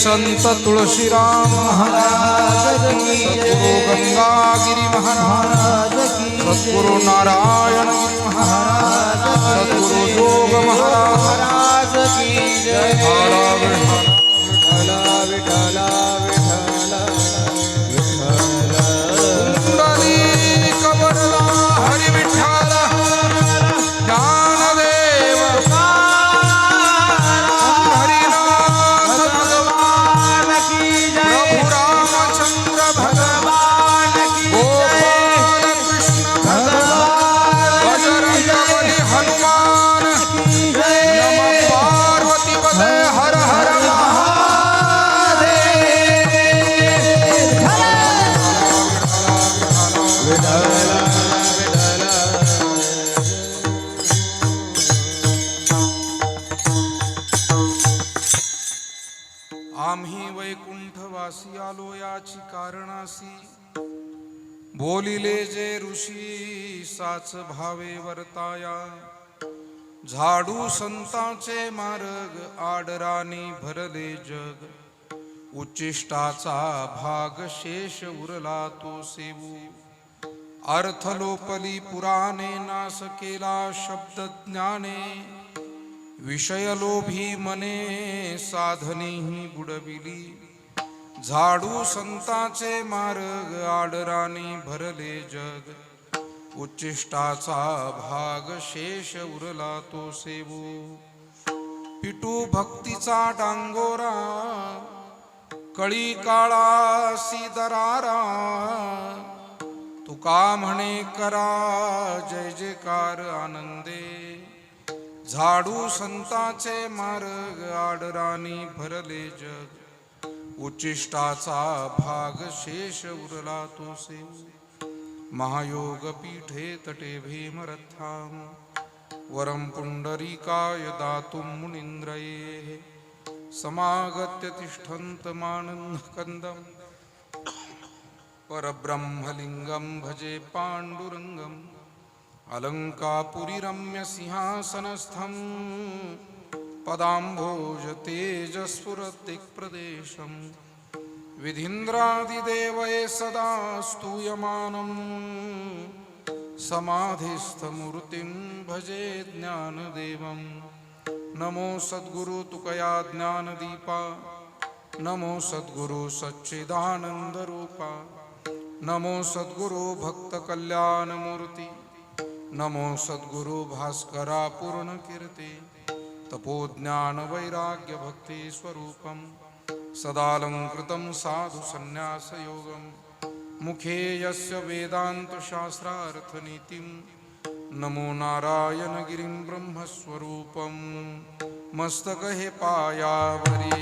संत तुळशीराम महाराज की सद्गुरु गंगागिरी महाराज की सद्गुरु नारायण गिरी महाराज सद्गुरु योग महाराज की जय। आम्ही वैकुंठवासी आलो याची कारणासी बोलिले जे ऋषी साच भावे वर्ताया झाडू संतांचे मार्ग आडराणी भरले जग उच्चिष्टाचा भाग शेष उरला तो सेवू अर्थ लोपली पुराणे नास केला शब्द ज्ञाने विषय लोभी मने साधनेही बुडविली झाडू संतांचे मार्ग आडराणी भरले जग उच्चिष्टाचा भाग शेष उरला तो सेवू पिटू भक्तीचा डांगोरा कळी काळासी दरारा तुका म्हणे करा जय जयकार आनंदे झाडू संतांचे मार्ग आडराणी भरले जग उच्चिष्टाचा भाग शेष उरला तो सेवू महायोग पीठे तटे भीमरथाम वरम पुंडरीकाय दातुं मुनीन्द्रये समागत्य तिष्ठन्त मानन्दकन्दं परब्रह्मलिङ्गं भजे पाण्डुरङ्गम् अलंकापुरी रम्य सिंहासनस्थं पदाम्भोज तेजस्फुरदिक्प्रदेशं विधीन्द्रादिदेवये सदा स्तूयमानं समाधिस्थमूर्तिं भजे ज्ञानदेवं नमो सद्गुरु तुकया ज्ञानदीपा नमो सद्गुरु सच्चिदानन्दरूपा नमो सद्गुरु भक्तकल्याणमूर्ति नमो सद्गुरु भास्करा पूर्ण कीर्ति तपोज्ञान वैराग्य भक्ति स्वरूपम सदालंकृतं साधु संन्यास योगम मुखे यस्य वेदांत शास्त्रार्थ नीतिं नमो नारायण गिरिं ब्रह्मस्वरूपम मस्तक हे पायावरी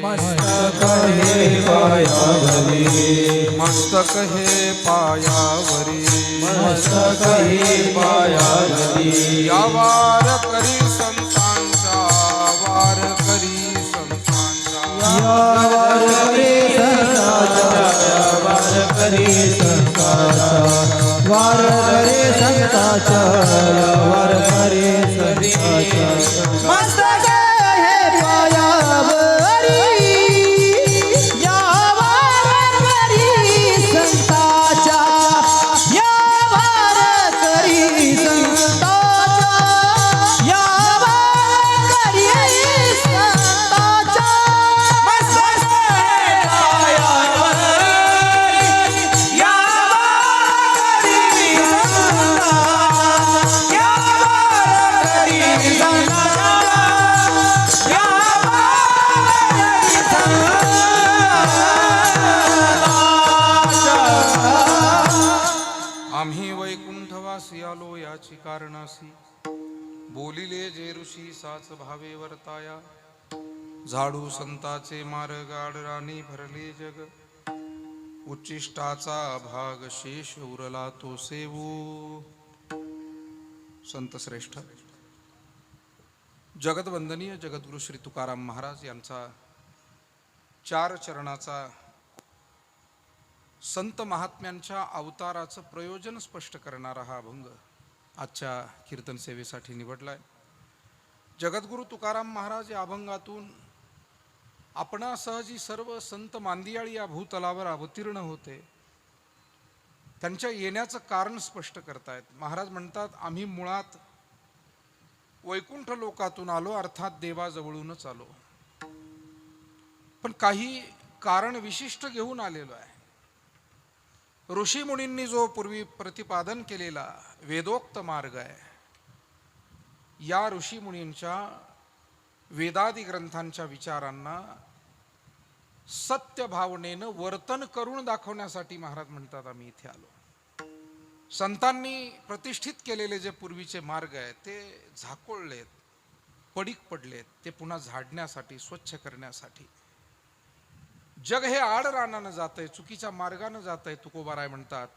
मस्तक हे पायावरी मस्तक हे पायावरी मस्तक हे पायावरी या वार करी संतांचा वार करी संतांचा वार करे संताचा वार करे संताचा वार करे संताचा वार करे संताचा मस्तक हे पायावरी या वार करी संताचा या वार करी संताचा या वार करी संताचा मस्तक हे पायावरी या वार करी संताचा या वार करी संताचा या आम्ही वैकुंठवासी आलो याची कारणासी बोलिले जे ऋषी साच भावे वर्ताया झाडू संताचे मार्ग आडराणी भरले जग उच्चिष्टाचा भाग शेष उरला तो सेवू संत श्रेष्ठ जगतवंदनीय जगद्गुरु श्री तुकाराम महाराज यांचा 4 चरणाचा संत महात्म्यांच्या अवताराचं प्रयोजन स्पष्ट करणारा हा अभंग आजच्या कीर्तन सेवेसाठी निवडलाय. जगद्गुरु तुकाराम महाराज या अभंगातून आपणासह जी सर्व संत मांदियाळी या भूतलावर अवतीर्ण होते त्यांच्या येण्याचं कारण स्पष्ट करतायत. महाराज म्हणतात, आम्ही मुळात वैकुंठ लोकातून आलो, अर्थात देवाजवळूनच आलो, पण काही कारण विशिष्ट घेऊन आलेलो आहे. ऋषीमुनींनी जो पूर्वी प्रतिपादन केलेला वेदोक्त मार्ग आहे, या ऋषीमुनींच्या वेदादी ग्रंथांच्या विचारांना सत्य भावनेनं वर्तन करून दाखवण्यासाठी महाराज म्हणतात आम्ही इथे आलो. संतांनी प्रतिष्ठित केलेले जे पूर्वीचे मार्ग आहेत ते झाकोळलेत, पडीक पडलेत, ते पुन्हा झाडण्यासाठी, स्वच्छ करण्यासाठी. जग हे आडरानानं जातंय, चुकीच्या मार्गानं जातंय, तुकोबाराय म्हणतात.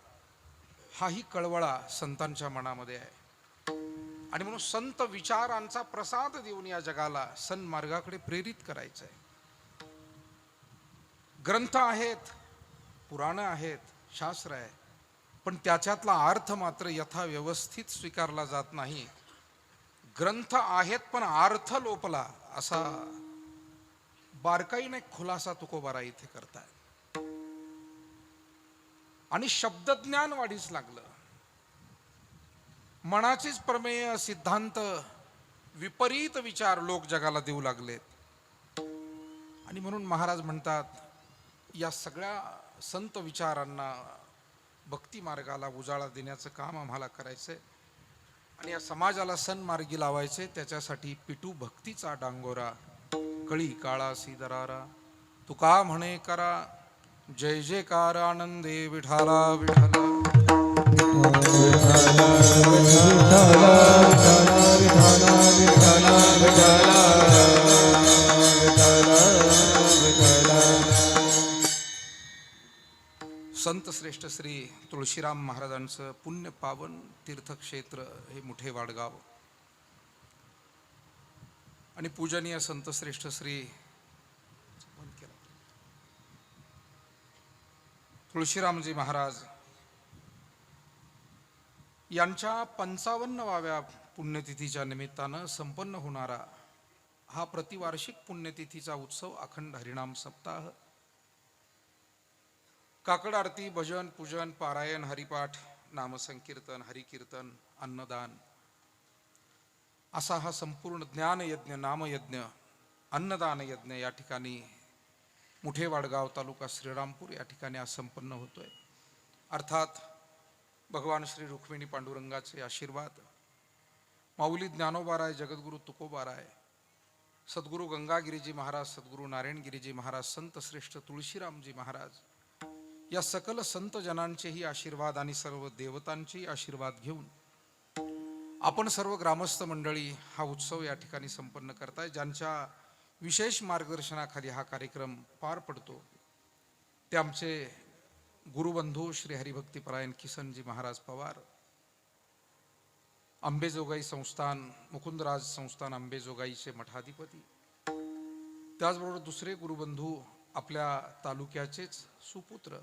हाही कळवळा संतांच्या मनामध्ये आहे आणि म्हणून संत विचारांचा प्रसाद देऊन या जगाला सन्मार्गाकडे प्रेरित करायचंय. ग्रंथ आहेत, पुराणं आहेत, शास्त्र आहे, पण त्याच्यातला अर्थ मात्र यथाव्यवस्थित स्वीकारला जात नाही. ग्रंथ आहेत पण अर्थ लोपला, असा बारकाईने खुलासा तुकोबाराय इथे करताय. आणि शब्दज्ञान वाढीस लागलं. मनाचीच प्रमेय, सिद्धांत, विपरीत विचार लोक जगाला देऊ लागलेत. आणि म्हणून महाराज म्हणतात, या सगळ्या संत विचारांना, भक्ती मार्गाला उजाळा देण्याचं काम आम्हाला करायचंय आणि या समाजाला सन्मार्गी लावायचे. त्याच्यासाठी पिटू भक्तीचा डांगोरा, कळी काळासी दरारा. तुका म्हणे करा जय जयकार, आनंदे विठाला विठाला. संत श्रेष्ठ श्री तुळशीराम महाराजांचं पुण्य पावन तीर्थक्षेत्र हे मुठे वाडगाव आणि पूजनीय संत श्रेष्ठ श्री तुळशीरामजी महाराज यांच्या 55व्या पुण्यतिथीच्या निमित्तानं संपन्न होणारा हा प्रतिवार्षिक पुण्यतिथीचा उत्सव अखंड हरिनाम सप्ताह, काकड आरती, भजन, पूजन, पारायण, हरिपाठ, नामसंकीर्तन, हरिकीर्तन, अन्नदान असा हा संपूर्ण ज्ञानयज्ञ, नामयज्ञ, अन्नदान यज्ञ या ठिकाणी मुठे वाडगाव तालुका श्रीरामपूर या ठिकाणी आज संपन्न होतोय. अर्थात भगवान श्री रुक्मिणी पांडुरंगाचे आशीर्वाद, माऊली ज्ञानोबाराय, जगद्गुरु तुकोबाराय, सद्गुरु गंगागिरीजी महाराज, सद्गुरु नारायणगिरीजी महाराज, संत श्रेष्ठ तुळशीरामजी महाराज या सकल संत जनांचेही आशीर्वाद आणि सर्व देवतांचेही आशीर्वाद घेऊन आपण सर्व ग्रामस्थ मंडळी हा उत्सव या ठिकाणी संपन्न करताय. ज्यांच्या विशेष मार्गदर्शनाखाली हा कार्यक्रम पार पडतो ते आमचे गुरुबंधू श्री हरिभक्तीपरायण किसनजी महाराज पवार, अंबेजोगाई संस्थान, मुकुंदराज संस्थान अंबेजोगाईचे मठाधिपती, त्याचबरोबर दुसरे गुरुबंधू आपल्या तालुक्याचेच सुपुत्र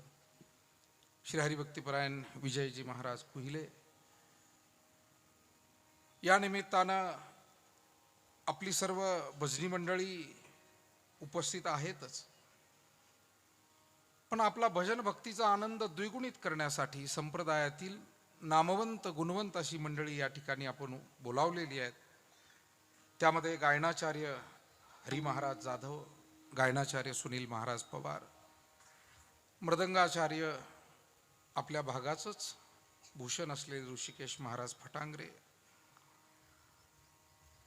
श्री हरिभक्तीपरायण विजयजी महाराज कुहिले, या निमित्तानं आपली सर्व भजनी मंडळी उपस्थित आहेतच, पण आपला भजन भक्तीचा आनंद द्विगुणित करण्यासाठी संप्रदायातील नामवंत गुणवंत अशी मंडळी या ठिकाणी आपण बोलावलेली आहेत. त्यामध्ये गायनाचार्य हरी महाराज जाधव, गायनाचार्य सुनील महाराज पवार, मृदंगाचार्य आपल्या भागाचंच भूषण असलेले ऋषिकेश महाराज फटांगरे,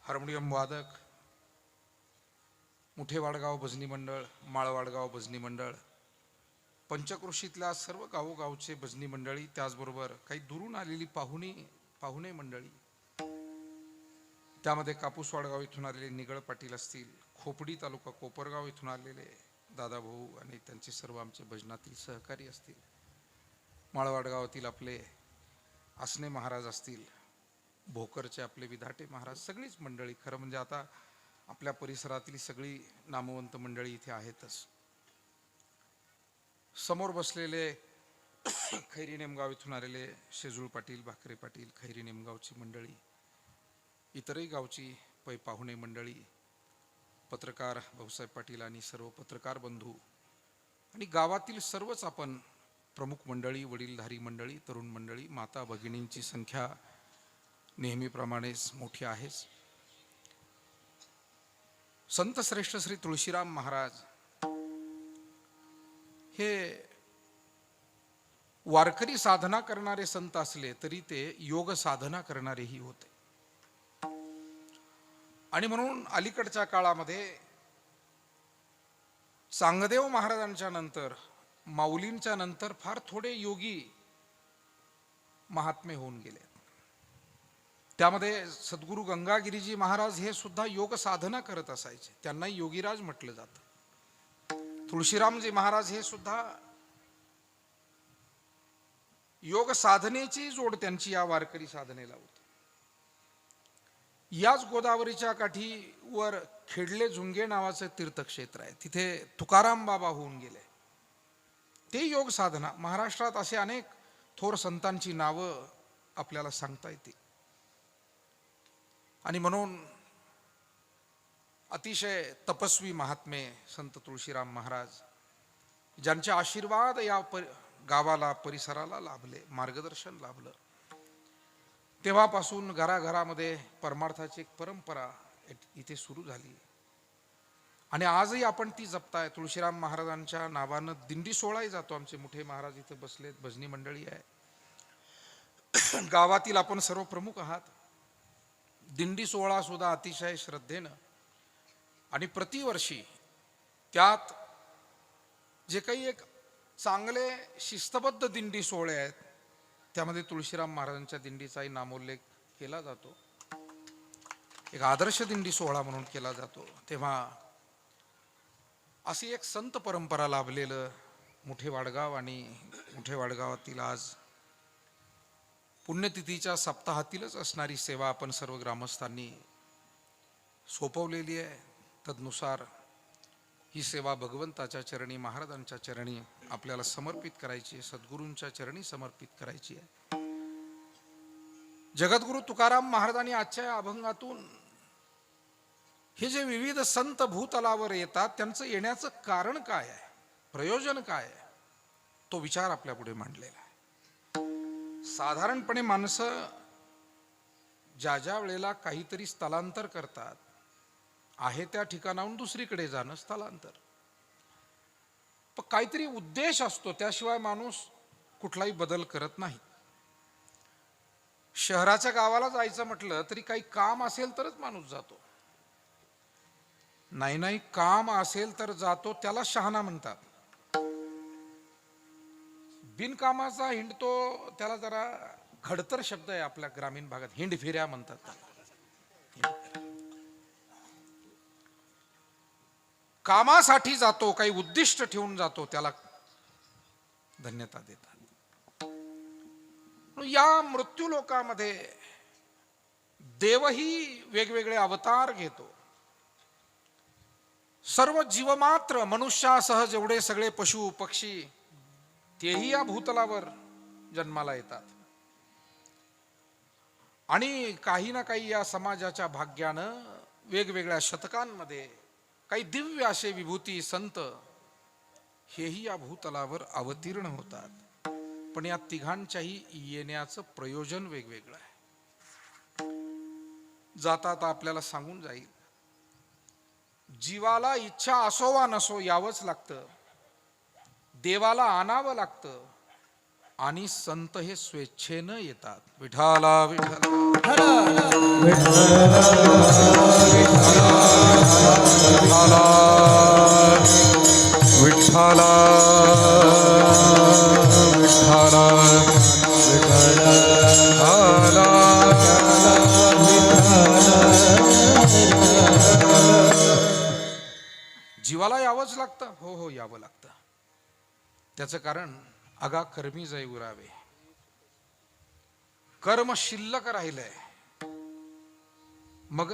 हार्मोनियम वादक मुठेवाडगाव भजनी मंडळ, माळवाडगाव भजनी मंडळ, पंचक्रोशीतल्या सर्व गावोगावचे भजनी मंडळी, त्याचबरोबर काही दुरून आलेली पाहुणे मंडळी, त्यामध्ये कापूसवाडगाव इथून आलेले निगळ पाटील असतील, खोपडी तालुका कोपरगाव इथून आलेले दादाभाऊ आणि त्यांचे सर्व आमचे भजनातील सहकारी असतील, माळवाडगावातील आपले आसने महाराज असतील, भोकरचे आपले विधाटे महाराज, सगळीच मंडळी, खरं म्हणजे आता आपल्या परिसरातील सगळी नामवंत मंडळी इथे आहेतच. समोर बसलेले खैरी नेमगाव इथून आलेले शेजूळ पाटील, भाकरे पाटील, खैरी नेमगावची मंडळी, इतरही गावची पाहुणे मंडळी, पत्रकार भाऊसाहेब पाटील आणि सर्व पत्रकार बंधू आणि गावातील सर्वच आपण प्रमुख मंडळी, वडीलधारी मंडळी, तरुण मंडळी, माता भगिनींची संख्या नेहमीप्रमाणेच मोठी आहेच. संत श्रेष्ठ श्री तुळशीराम महाराज हे वारकरी साधना करणारे संत असले तरी ते योग साधना करणारेही होते. आणि म्हणून अलीकडच्या काळामध्ये चांगदेव महाराजांच्या नंतर, माऊलींच्या नंतर फार थोडे योगी महात्मे होऊन गेले. त्यामध्ये सद्गुरू गंगागिरीजी महाराज हे सुद्धा योग साधना करत असायचे, त्यांना योगीराज म्हटलं जातं. तुळशीरामजी महाराज हे सुद्धा योग साधनेची जोड त्यांची या वारकरी साधनेला होती. याच गोदावरीच्या काठीवर खेडले झुंगे नावाचं तीर्थक्षेत्र आहे, तिथे तुकाराम बाबा होऊन गेले, ते योग साधना. महाराष्ट्रात असे अनेक थोर संतांची नावं आपल्याला सांगता येतील. आणि म्हणून अतिशय तपस्वी महात्मे संत तुळशीराम महाराज, ज्यांचे आशीर्वाद या गावाला, परिसराला लाभले, मार्गदर्शन लाभलं, तेव्हापासून घराघरामध्ये परमार्थाची एक परंपरा इथे सुरू झाली. आणि आजही आपण ती जपताय. तुळशीराम महाराजांच्या नावानं दिंडी सोहळाही जातो. आमचे मोठे महाराज इथे बसलेत, भजनी मंडळी आहे, गावातील आपण सर्व प्रमुख आहात. दिंडी सोहळा सुद्धा अतिशय श्रद्धेनं आणि प्रतिवर्षी त्यात जे काही एक चांगले शिस्तबद्ध दिंडी सोहळे आहेत, त्यामध्ये तुळशीराम महाराजांच्या दिंडीचाही नामोल्लेख केला जातो, एक आदर्श दिंडी सोहळा म्हणून केला जातो. तेव्हा अशी एक संत परंपरा लाभलेलं मुठेवाडगाव आणि मुठेवाडगावातील आज पुण्यतिथीच्या सप्ताहातीलच असणारी सेवा आपण सर्व ग्रामस्थांनी सोपवलेली आहे. तदनुसार ही सेवा भगवंताच्या चरणी, महाराजांच्या चरणी आपल्याला समर्पित करायची आहे, सद्गुरूंच्या चरणी समर्पित करायची आहे. जगद्गुरु तुकाराम महाराजांनी आजच्या अभंगातून हे जे विविध संत भूतलावर येतात, त्यांचं येण्याचं कारण काय आहे, प्रयोजन काय आहे, तो विचार आपल्या पुढे मांडलेला आहे. साधारणपणे माणसं ज्या ज्या वेळेला काहीतरी स्थलांतर करतात, आहे त्या ठिकाणाहून दुसरीकडे जाणं स्थलांतर, पण काहीतरी उद्देश असतो, त्याशिवाय माणूस कुठलाही बदल करत नाही. शहराच्या गावाला जायचं म्हटलं तरी काही काम असेल तरच माणूस जातो, नाही काम असेल तर जातो, त्याला शहाणा म्हणतात. बिनकामाचा हिंडतो त्याला जरा खडतर शब्द आहे आपल्या ग्रामीण भागात, हिंडफिऱ्या म्हणतात त्याला. कामासाठी जातो, काही उद्दिष्ट ठेवून जातो, त्याला धन्यता देतात. या मृत्यू लोकामध्ये देवही वेगवेगळे अवतार घेतो. सर्व जीवमात्र मनुष्यासह जेवढे सगळे पशु पक्षी तेही या भूतलावर जन्माला येतात. आणि काही ना काही या समाजाच्या भाग्यानं वेगवेगळ्या शतकांमध्ये काही दिव्य असे विभूती संत हेही या भूतलावर अवतीर्ण होतात. पण या तिघांच्याही येण्याचं प्रयोजन वेगवेगळं आहे. जाता आता आपल्याला सांगून जाईल, जीवाला इच्छा असो वा नसो यावंच लागतं, देवाला आणावं लागतं, आणि संत हे स्वेच्छेनं येतात. विठाला विठाला विठाला विठाला जीवाला यावंच लागतं. हो यावं लागतं. त्याचं कारण अगा कर्मी जय उरावे, कर्म शिल्लक राहिलंय. मग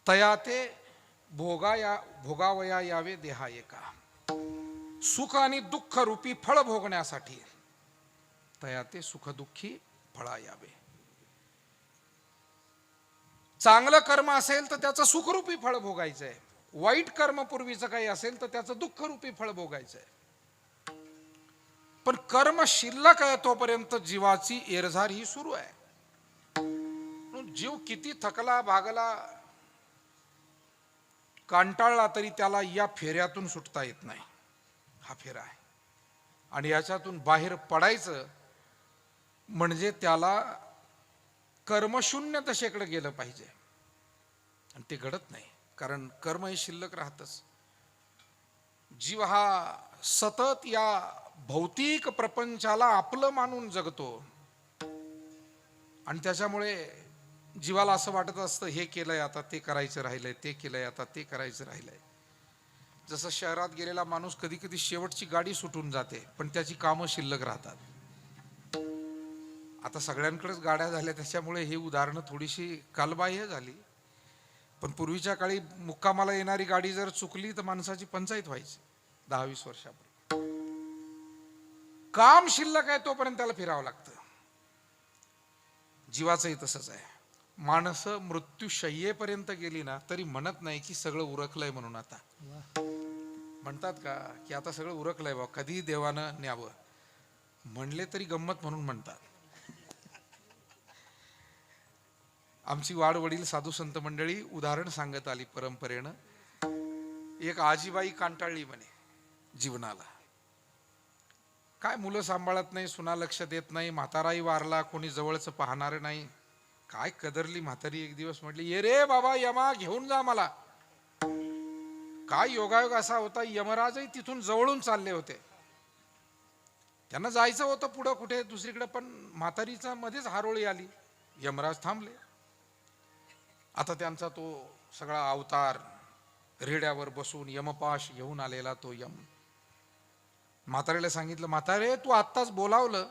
तया ते भोगावया यावे देहा एका, सुख आणि दुःख रूपी फळ भोगण्यासाठी तया ते सुख दुःखी फळा यावे. चांगलं कर्म असेल तर त्याचं सुखरूपी फळ भोगायचंय, वाईट कर्म पूर्वीचं काही असेल तर त्याचं दुःखरूपी फळ भोगायचंय. पण कर्म शिल्लक आहे तोपर्यंत जीवाची एरझार ही सुरू आहे. जीव किती थकला भागला कंटाळला तरी त्याला या फेऱ्यातून सुटता येत नाही. हा फेरा आहे, आणि याच्यातून बाहेर पडायचं म्हणजे त्याला कर्मशून्य दशेकडे गेलं पाहिजे, आणि ते घडत नाही. कारण कर्म हे शिल्लक राहतच. जीव हा सतत या भौतिक प्रपंचाला आपलं मानून जगतो, आणि त्याच्यामुळे जीवाला असं वाटत असतं, हे केलंय आता ते करायचं राहिलंय, ते केलंय आता ते करायचं राहिलंय. जसं शहरात गेलेला माणूस कधी कधी शेवटची गाडी सुटून जाते, पण त्याची कामं शिल्लक राहतात. आता सगळ्यांकडेच गाड्या झाल्या, त्याच्यामुळे ही उदाहरणं थोडीशी कालबाह्य झाली. पण पूर्वीच्या काळी मुक्कामाला येणारी गाडी जर चुकली तर माणसाची पंचायत व्हायची 10-20 वर्षापूर्वी. काम शिल्लक आहे तोपर्यंत त्याला फिरावं लागतं. जीवाचंही तसंच आहे. माणसं मृत्यूशय्येपर्यंत गेली ना तरी म्हणत नाही की सगळं उरकलंय म्हणून. आता म्हणतात का की आता सगळं उरकलंय बा, कधी देवानं न्यावं, म्हणले तरी गंमत म्हणून म्हणतात. आमची वाडवडील साधू संत मंडळी उदाहरण सांगत आली परंपरेनं. एक आजीबाई कंटाळली म्हणे जीवनाला. काय मुलं सांभाळत नाही, सुना लक्ष देत नाही, म्हाताराही वारला, कोणी जवळचं पाहणार नाही. काय कदरली म्हातारी. एक दिवस म्हटली, ये रे बाबा यमा, घेऊन जा मला. काय योगायोग असा होता, यमराजही तिथून जवळून चालले होते. त्यांना जायचं होतं पुढं कुठे दुसरीकडे, पण म्हातारीचा मध्येच हारोळी आली. यमराज थांबले. आता त्यांचा तो सगळा अवतार रेड्यावर बसून यमपाश घेऊन आलेला तो यम. म्हातारीला सांगितलं, म्हातारे तू आत्ताच बोलावलं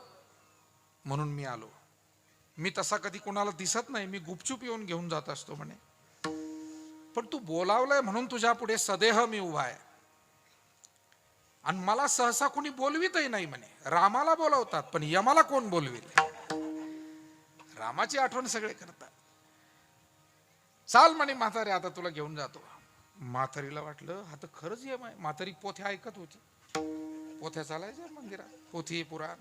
म्हणून मी आलो. मी तसा कधी कोणाला दिसत नाही, मी गुपचूप येऊन घेऊन जात असतो म्हणे. पण तू बोलावलंय म्हणून तुझ्या पुढे सदेह मी उभा आहे. आणि मला सहसा कोणी बोलवितही नाही म्हणे. रामाला बोलावतात पण यमाला कोण बोलविल. रामाची आठवण सगळे करतात. चाल म्हणे म्हातारे, आता तुला घेऊन जातो. म्हातारीला वाटलं हा तर खरंच यम आहे. म्हातारी पोथ्या ऐकत होती. पोथ्या चालायच्या मंदिरात, पोथी पुराण.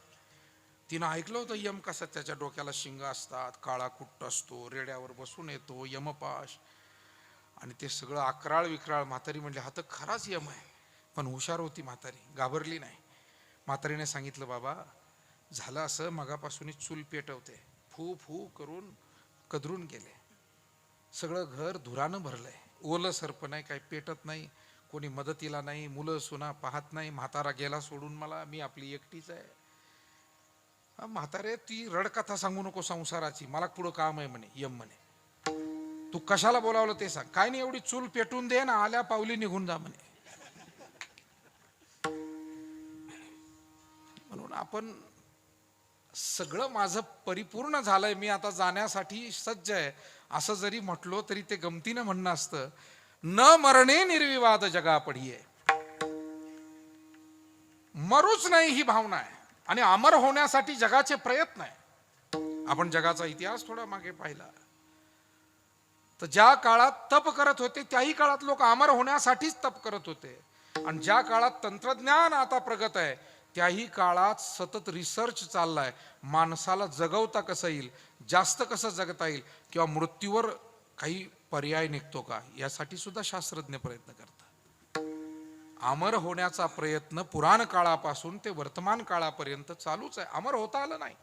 तिनं ऐकलं होतं यम कसं, त्याच्या डोक्याला शिंग असतात, काळा कुट्ट असतो, रेड्यावर बसून येतो, यमपाश, आणि ते सगळं अकराळ विक्राळ. म्हातारी म्हणली हा तर खराच यम आहे. पण हुशार होती म्हातारी, घाबरली नाही. म्हातारीने सांगितलं, बाबा झालं असं, मगापासूनच चूल पेटवते. फू फू करून कदरून गेले. सगळं घर धुरानं भरलंय. ओलं सरप नाही, काही पेटत नाही, कोणी मदतीला नाही, मुलं सुना पाहत नाही. म्हातारा गेला सोडून मला, मी आपली एकटीच आहे. म्हातारे ती रडकथा सांगू नको संसाराची, मला पुढं काम आहे म्हणे. यम म्हणे तू कशाला बोलावलं ते सांग. काय नाही, एवढी चूल पेटून दे ना, आल्या पावली निघून जा म्हणे. म्हणून आपण सगळं माझं परिपूर्ण झालंय, मी आता जाण्यासाठी सज्ज आहे, असं जरी म्हटलो तरी ते गमतीनं म्हणणं असतं, न मरणे निर्विवाद जगा पडिये. मरूच नाही ही भावना आहे आणि अमर होण्यासाठी जगाचे प्रयत्न आहे. आपण जगाचा इतिहास थोडा मागे पाहिला तर ज्या काळात तप करत होते त्याही काळात लोक अमर होण्यासाठीच तप करत होते. आणि ज्या काळात तंत्रज्ञान आता प्रगत आहे त्याही काळात सतत रिसर्च चाललाय, माणसाला जगवता कसं येईल, जास्त कसं जगता येईल, किंवा मृत्यूवर काही पर्याय निघतो का, यासाठी सुद्धा शास्त्रज्ञ प्रयत्न करतात. अमर होण्याचा प्रयत्न पुराण काळापासून ते वर्तमान काळापर्यंत चालूच आहे. अमर होता आलं नाही.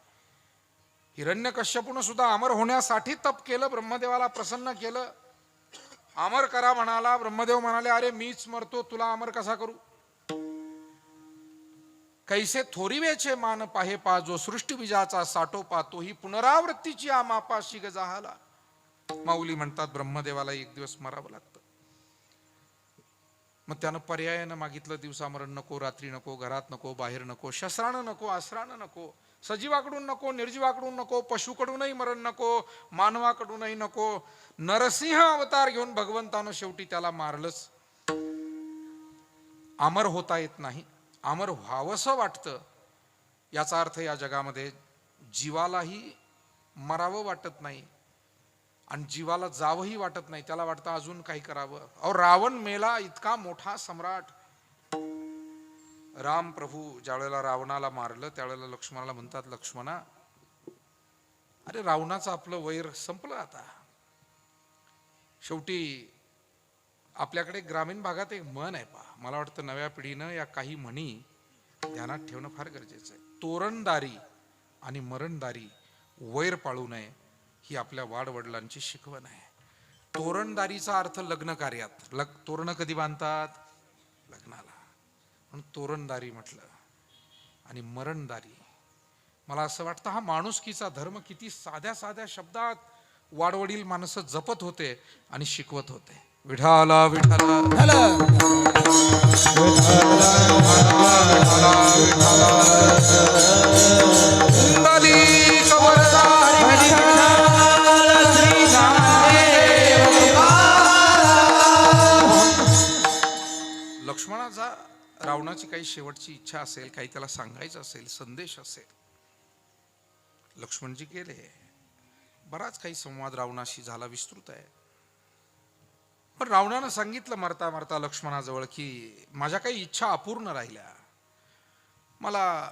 हिरण्यकश्यपून सुद्धा अमर होण्यासाठी तप केलं, ब्रह्मदेवाला प्रसन्न केलं, अमर करा म्हणाला. ब्रह्मदेव म्हणाले, अरे मीच मरतो, तुला अमर कसा करू. कैसे थोरिवेचे मान पाहे पा, जो सृष्टी बीजाचा साठो पा, तोही पुनरावृत्तीची आमापा शिग जाहाला. माऊली म्हणतात ब्रह्मदेवाला एक दिवस मरावं लागतं. मग त्यानं पर्यायानं मागितलं, दिवसा मरण नको, रात्री नको, घरात नको, बाहेर नको, शस्त्रानं नको, अस्त्रानं नको, सजीवाकडून नको, निर्जीवाकडून नको, पशुकडूनही मरण नको, मानवाकडूनही नको. नरसिंह अवतार घेऊन भगवंतानं शेवटी त्याला मारलंच. अमर होता येत नाही, अमर व्हावंसं वाटतं. याचा अर्थ या जगामध्ये जीवालाही मरावं वाटत नाही आणि जीवाला जावंही वाटत नाही. त्याला वाटतं अजून काही करावं. अहो, रावण मेला, इतका मोठा सम्राट. राम प्रभू ज्या वेळेला रावणाला मारलं त्यावेळेला लक्ष्मणाला म्हणतात, लक्ष्मणा, अरे रावणाचं आपलं वैर संपलं आता. शेवटी आपल्याकडे ग्रामीण भागात एक म्हण आहे पहा, मला वाटतं नव्या पिढीनं या काही म्हणी ध्यानात ठेवणं फार गरजेचं आहे. तोरणदारी आणि मरणदारी वैर पाळू नये, ही आपल्या वाडवडिलांची शिकवण आहे. तोरणदारीचा अर्थ लग्न कार्यात. तोरण कधी बांधतात? लग्नाला, म्हणून तोरणदारी म्हटलं. आणि मरणदारी, मला असं वाटतं हा माणुसकीचा धर्म किती साध्या साध्या शब्दात वाडवडील माणसं जपत होते आणि शिकवत होते. विठाला विठाला लक्ष्मणाचा रावणाची काही शेवटची इच्छा असेल, काही त्याला सांगायचं असेल, संदेश असेल, लक्ष्मणजी गेले. बराच काही संवाद रावणाशी झाला, विस्तृत आहे. पण रावणानं सांगितलं मरता मरता लक्ष्मणाजवळ की माझ्या काही इच्छा अपूर्ण राहिल्या. मला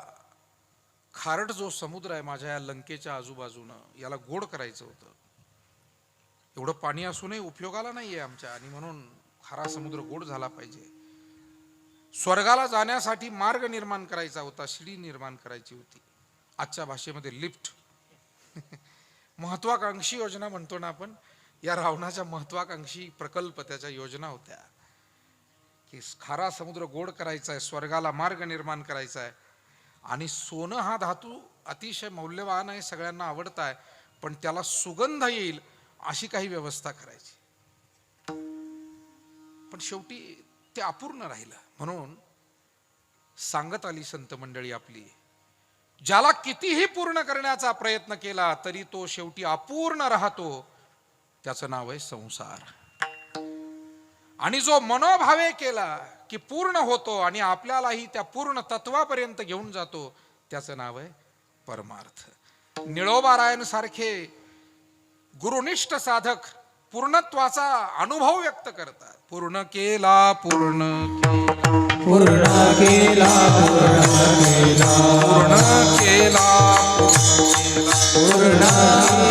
खारट जो समुद्र आहे माझ्या या लंकेच्या आजूबाजूनं, याला गोड करायचं होतं. एवढं पाणी असूनही उपयोगाला नाहीये आमच्या, आणि म्हणून खारा समुद्र गोड झाला पाहिजे. स्वर्गाला जाण्यासाठी मार्ग निर्माण करायचा होता, शिडी निर्माण करायची होती. आजच्या भाषेमध्ये लिफ्ट. महत्वाकांक्षी योजना म्हणतो ना आपण, या रावणाच्या महत्वाकांक्षी प्रकल्प, त्याच्या योजना होत्या की खारा समुद्र गोड करायचा आहे, स्वर्गाला मार्ग निर्माण करायचा आहे. आणि सोनं हा धातू अतिशय मौल्यवान आहे, सगळ्यांना आवडत आहे, पण त्याला सुगंध येईल अशी काही व्यवस्था करायची. पण शेवटी ते अपूर्ण राहिलं. म्हणून सांगत आली संत मंडळी आपली, ज्याला कितीही पूर्ण करण्याचा प्रयत्न केला तरी तो शेवटी अपूर्ण राहतो, त्याचं नाव आहे संसार. आणि जो मनोभावे केला की पूर्ण होतो आणि आपल्यालाही त्या पूर्ण तत्वापर्यंत घेऊन जातो, त्याचं नाव आहे परमार्थ. निळोबारायण सारखे गुरुनिष्ठ साधक पूर्णत्वाचा अनुभव व्यक्त करतात. पूर्ण केला, पूर्ण केला, पूर्ण केला, पूर्ण केला, पूर्ण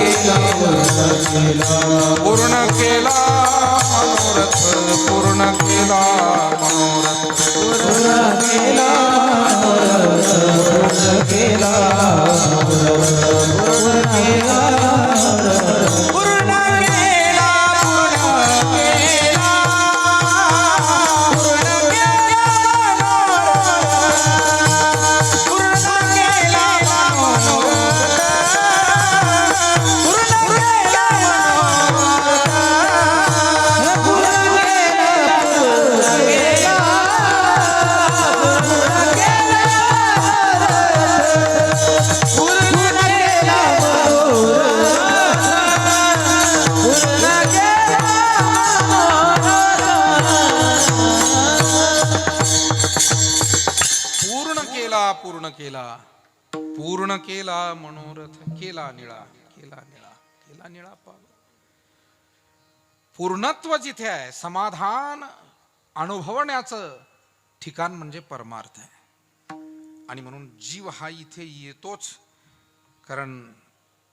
केला, पूर्ण केला, पूर्ण केला मनोरथ, पूर्ण केला मनोरथ, पूर्ण केला, पूर्ण केला, पूर्ण केला, पूर्ण पूर्ण केला, पूर्ण केला मनोरथ, केला निळा, केला निळा, केला निळा पाव. पूर्णत्व जिथे आहे, समाधान अनुभवण्याचं ठिकाण म्हणजे परमार्थ आहे. आणि म्हणून जीव हा इथे येतोच, कारण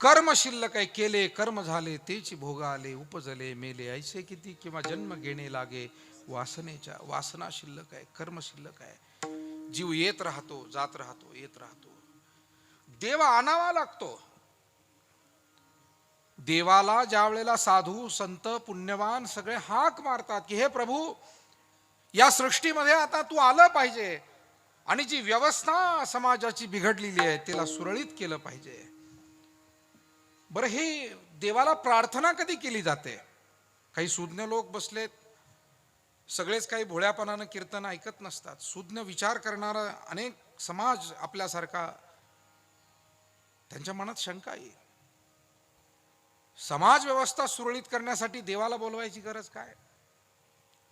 कर्म शिल्लक आहे. केले कर्म झाले तेची भोग आले, उपजले मेले ऐसे किती, किंवा जन्म घेणे लागे वासनेच्या. वासना शिल्लक आहे, कर्म शिल्लक आहे. जीव येत राहतो, जात राहतो, येत राहतो. देव आणावा लागतो. देवाला ज्या वेळेला साधू संत पुण्यवान सगळे हाक मारतात की हे प्रभू, या सृष्टीमध्ये आता तू आलं पाहिजे आणि जी व्यवस्था समाजाची बिघडलेली आहे तिला सुरळीत केलं पाहिजे. बरं, हे देवाला प्रार्थना कधी केली जाते? काही सुज्ञ लोक बसलेत, सगळेच काही भोळ्यापणानं कीर्तन ऐकत नसतात. सुज्ञ विचार करणारा अनेक समाज आपल्यासारखा, त्यांच्या मनात शंका येईल. समाज व्यवस्था सुरळीत करण्यासाठी देवाला बोलवायची गरज काय?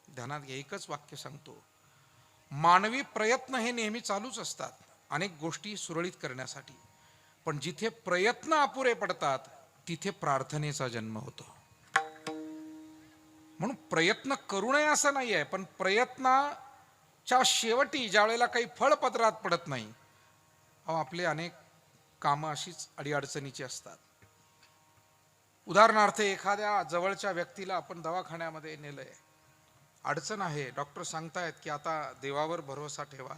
ध्यानात घ्या, एकच वाक्य सांगतो. मानवी प्रयत्न हे नेहमी चालूच असतात अनेक गोष्टी सुरळीत करण्यासाठी, पण जिथे प्रयत्न अपुरे पडतात तिथे प्रार्थनेचा जन्म होतो. म्हणून प्रयत्न करू नये असं नाही आहे, पण प्रयत्नाच्या शेवटी ज्या वेळेला काही फळ पदरात पडत नाही, आपले अनेक कामं अशीच अडीअडचणीची असतात. उदाहरणार्थ, एखाद्या जवळच्या व्यक्तीला आपण दवाखान्यामध्ये नेलंय, अडचण आहे, डॉक्टर सांगतायत की आता देवावर भरोसा ठेवा,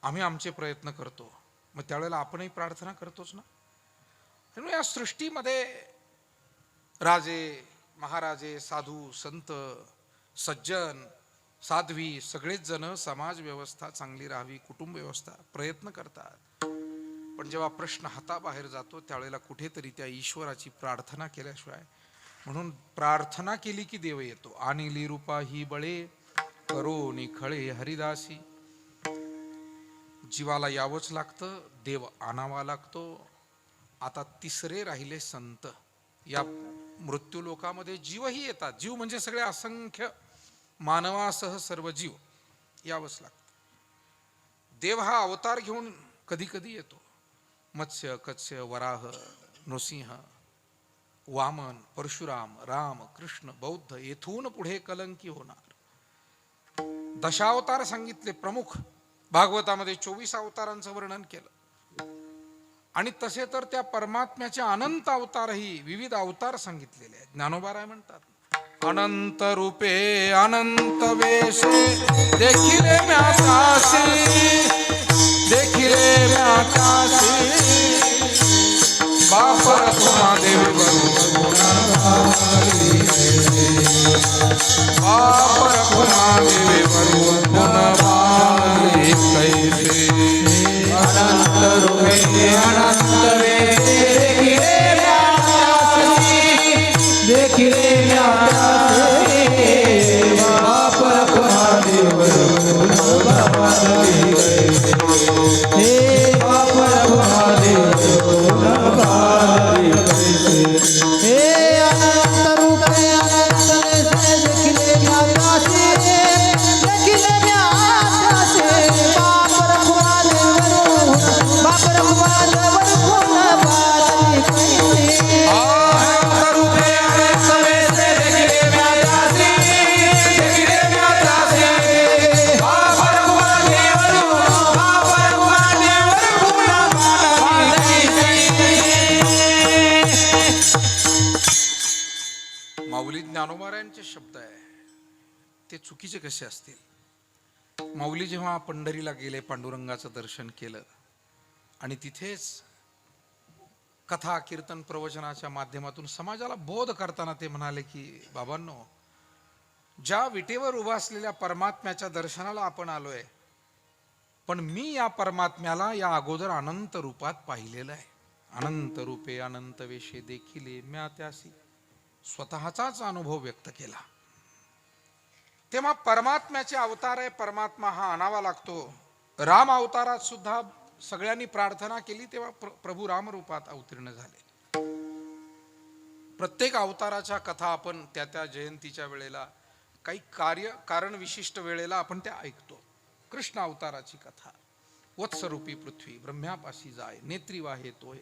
आम्ही आमचे प्रयत्न करतो. मग त्यावेळेला आपणही प्रार्थना करतोच ना. म्हणून या सृष्टीमध्ये राजे महाराजे, साधू संत, सज्जन साध्वी सगळेच जण समाज व्यवस्था चांगली राहावी, कुटुंब व्यवस्था प्रयत्न करतात. पण जेव्हा प्रश्न हाताबाहेर जातो त्यावेळेला कुठेतरी त्या ईश्वराची प्रार्थना केल्याशिवाय, म्हणून प्रार्थना केली की देव येतो. आणिली रूपा ही बळे, करो निखळे हरिदासी. जीवाला यावंच लागतं, देव आणावा लागतो. आता तिसरे राहिले संत. या मृत्यू लोकामध्ये जीवही येतात. जीव म्हणजे सगळे असंख्य मानवासह सर्व जीव यावंच लागतं. देव हा अवतार घेऊन कधी कधी येतो. मत्स्य, कत्स्य, वराह, नृसिंह, वामन, परशुराम, राम, कृष्ण, बौद्ध, येथून पुढे कलंकी होणार. दशावतार सांगितले प्रमुख. भागवतामध्ये 24 अवतारांचं वर्णन केलं. आणि तसे तर त्या परमात्म्याचे अनंत अवतारही, विविध अवतार सांगितलेले आहेत. ज्ञानोबा म्हणतात, अनंत रूपे अनंत वेशे, देखिले म्याकाशी, देखिले म्याकाशी, बापर तुम्हा देवी बापर तुम्हा देवी वरुण कैसे. अनंत रूपे अनंत वेशे, देखिले म्याकाशी, देखिले म्याकाशी, बापर महादेव वरुण कैसे. हे बापर महादेव वरुण कैसे. हे अनंत रूपे अनंत वेशे, देखिले म्याकाशी, देखिले म्याकाशी, बापर महादेव वरुण कैसे. अनंत रूपे अनंत वेशे, देखिले म्याकाशी, देखिले म्याकाशी, बापर महादेव माऊली ज्ञानोबारायांचे शब्द आहे, ते चुकीचे कसे असतील? माऊली जेव्हा पंढरीला गेले, पांडुरंगाचं दर्शन केलं आणि तिथेच कथा कीर्तन प्रवचनाच्या माध्यमातून समाजाला बोध करताना ते म्हणाले की बाबांनो, ज्या विटेवर उभा असलेल्या परमात्म्याच्या दर्शनाला आपण आलोय, पण मी या परमात्म्याला या अगोदर अनंत रूपात पाहिलेलं आहे. अनंत रूपे अनंत वेशे, देखिले म्या त्यासी. स्वतःचाच अनुभव व्यक्त केला. तेव्हा परमात्म्याचे अवतार आहे, परमात्मा हा आणावा लागतो. राम अवतारात सुद्धा सगळ्यांनी प्रार्थना केली तेव्हा प्रभू राम रूपात अवतीर्ण झाले. प्रत्येक अवताराच्या कथा आपण त्या त्या जयंतीच्या वेळेला, काही कारण विशिष्ट वेळेला आपण त्या ऐकतो. कृष्ण अवताराची कथा, वत्सरूपी पृथ्वी ब्रह्म्यापाशी जाय, नेत्री वाहे तोय.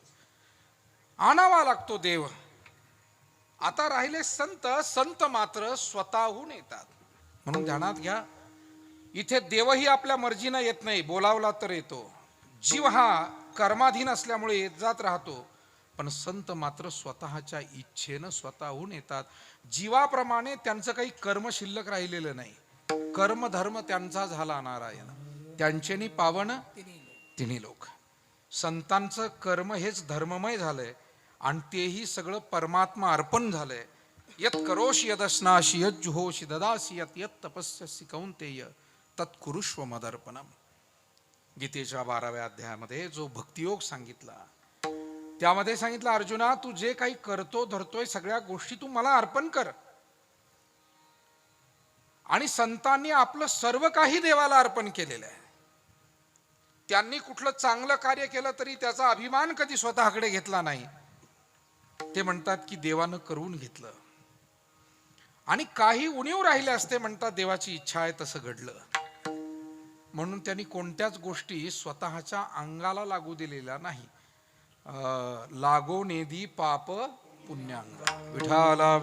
आणावा लागतो देव. आता राहिले संत. संत मात्र स्वतःहून येतात. म्हणून ध्यानात घ्या, इथे देवही आपल्या मर्जीनं येत नाही, बोलावला तर येतो. जीव हा कर्माधीन असल्यामुळे येत जात राहतो, पण संत मात्र स्वतःच्या इच्छेनं स्वतःहून येतात. जीवाप्रमाणे त्यांचं काही कर्म शिल्लक राहिलेलं नाही. कर्मधर्म त्यांचा झाला नारायण, त्यांचेनी पावन तिन्ही लोक. संतांचं कर्म हेच धर्ममय झालंय आणि तेही सगळं परमात्मा अर्पण झालंय. यत करोषि यदश्नासि यज्जुहोषि ददासि यत यत तपस्यसि कौंतेय तत्कुरुष्व मदर्पणम. गीतेच्या 12व्या अध्यायामध्ये जो भक्तियोग सांगितला, त्यामध्ये सांगितलं, अर्जुना तू जे काही करतो धरतोय सगळ्या गोष्टी तू मला अर्पण कर. आणि संतांनी आपलं सर्व काही देवाला अर्पण केलेलं आहे. त्यांनी कुठलं चांगलं कार्य केलं तरी त्याचा अभिमान कधी स्वतःकडे घेतला नाही. ते म्हणतात की देवानं करून घेतलं. आणि काही उणीव राहिले असते म्हणतात, देवाची इच्छा आहे तसं घडलं. म्हणून त्यांनी कोणत्याच गोष्टी स्वतःच्या अंगाला लागू दिलेल्या नाही. लागो नेदी पाप पुण्यांग. विठाला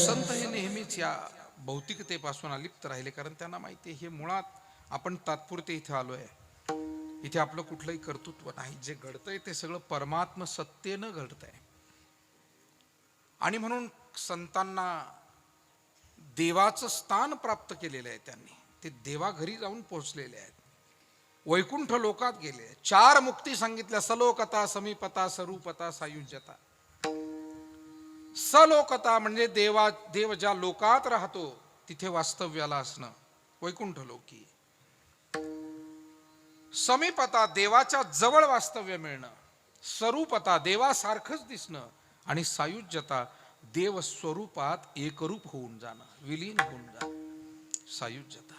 संत हे नेहमीच या भौतिकतेपासून अलिप्त राहिले, कारण त्यांना माहिती हे मुळात आपण तात्पुरते इथे आलोय. इथे आपलं कुठलंही कर्तृत्व नाही. जे घडतंय ते सगळं परमात्म सत्तेनं घडतंय. आणि म्हणून संतांना देवाचं स्थान प्राप्त केलेलं आहे. त्यांनी ते देवाघरी जाऊन पोहोचलेले आहेत. वैकुंठ लोकात गेले. 4 मुक्ती सांगितल्या, सलोकता, समीपता, सरूपता, सायुज्यता. सलोकता म्हणजे देव ज्या लोकात राहतो तिथे वास्तव्याला असणं, वैकुंठ लोकी. समीपता देवाच्या जवळ वास्तव्य मिळणं. स्वरूपता देवासारखंच दिसणं. आणि सायुज्यता देव स्वरूपात एकरूप होऊन जाणं, विलीन होऊन जाणं, सायुज्यता.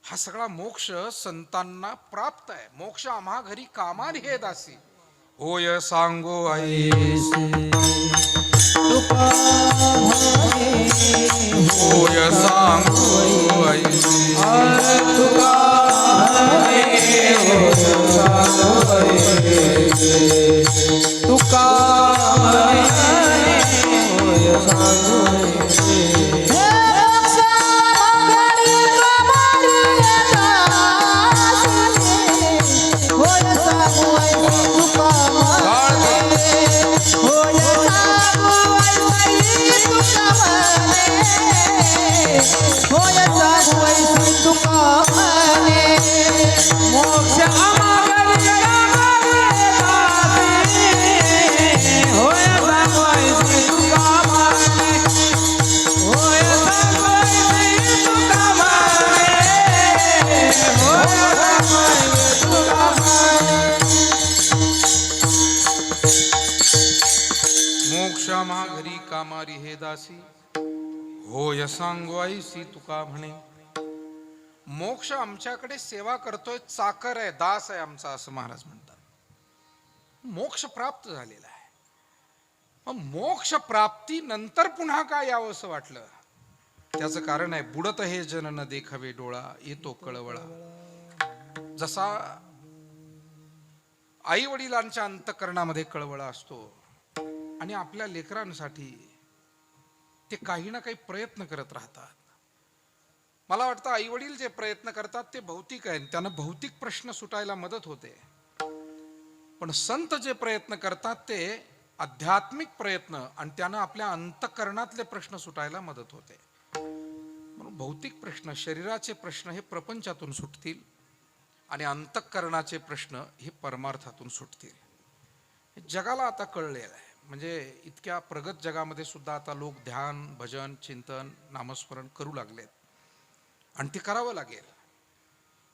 हा सगळा मोक्ष संतांना प्राप्त आहे. मोक्ष आम्हा घरी कामार हे दासी. होय सांगो ऐसे होय सांगो ऐसे तुका घरी कामारी हे दासी. होय सांगो ऐसी तुका म्हणे. मोक्ष आमच्याकडे सेवा करतोय, चाकर आहे, दास आहे आमचा, असं महाराज म्हणतात. मोक्ष प्राप्त झालेला आहे. मग मोक्ष प्राप्ती नंतर पुन्हा काय यावं असं वाटलं, त्याचं कारण आहे, बुडत हे जन न देखावे डोळा, येतो कळवळा. जसा आई वडिलांच्या अंतःकरणामध्ये कळवळा असतो आणि आपल्या लेकरांसाठी ते काही ना काही प्रयत्न करत राहतात. मला वाटतं आई वडील जे प्रयत्न करतात ते भौतिक आहे, त्यांना भौतिक प्रश्न सुटायला मदत होते. पण संत जे प्रयत्न करतात ते आध्यात्मिक प्रयत्न, आणि त्यानं आपल्या अंतःकरणातले प्रश्न सुटायला मदत होते. म्हणून भौतिक प्रश्न, शरीराचे प्रश्न हे प्रपंचातून सुटतील आणि अंतःकरणाचे प्रश्न हे परमार्थातून सुटतील. हे जगाला आता कळलेलं आहे. म्हणजे इतक्या प्रगत जगामध्ये सुद्धा आता लोक ध्यान, भजन, चिंतन, नामस्मरण करू लागलेत, आणि ते करावं लागेल.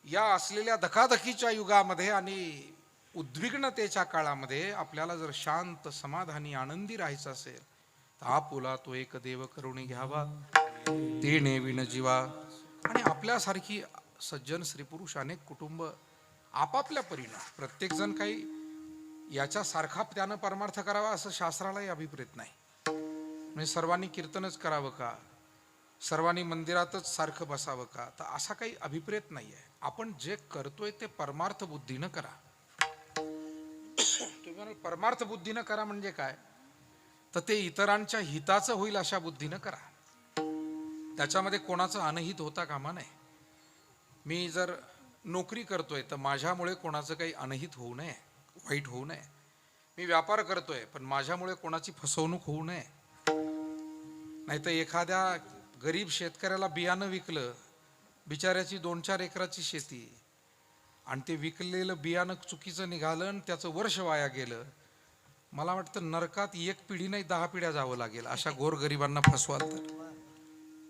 या असलेल्या धकाधकीच्या युगामध्ये आणि उद्विग्नतेच्या काळामध्ये आपल्याला जर शांत, समाधानी, आनंदी राहायचं असेल आपुला तो एक देव करुणी घ्यावा तेने विण जीवा. आणि आपल्यासारखी सज्जन स्त्रीपुरुष अनेक कुटुंब आपापल्या परीनं, प्रत्येक जण काही याच्यासारखा त्यानं परमार्थ करावा असं शास्त्रालाही अभिप्रेत नाही. म्हणजे सर्वांनी कीर्तनच करावं का, सर्वांनी मंदिरातच सारखं बसावं का, तर असा काही अभिप्रेत नाही आहे. आपण जे करतोय ते परमार्थ बुद्धीनं करा. तुम्ही म्हणाल परमार्थ बुद्धीनं करा म्हणजे काय, तर ते इतरांच्या हिताचं होईल अशा बुद्धीनं करा. त्याच्यामध्ये कोणाचं अनहित होता कामा नये. मी जर नोकरी करतोय तर माझ्यामुळे कोणाचं काही अनहित होऊ नये, वाईट होऊ नये. मी व्यापार करतोय पण माझ्यामुळे कोणाची फसवणूक होऊ नये. नाहीतर एखाद्या गरीब शेतकऱ्याला बियाणं विकलं, बिचाऱ्याची 2-4 एकराची शेती, आणि ते विकलेलं बियाणं चुकीचं निघालं आणि त्याचं वर्ष वाया गेलं. मला वाटतं नरकात 1 पिढी नाही 10 पिढ्या जावं लागेल अशा गोरगरिबांना फसवाल तर.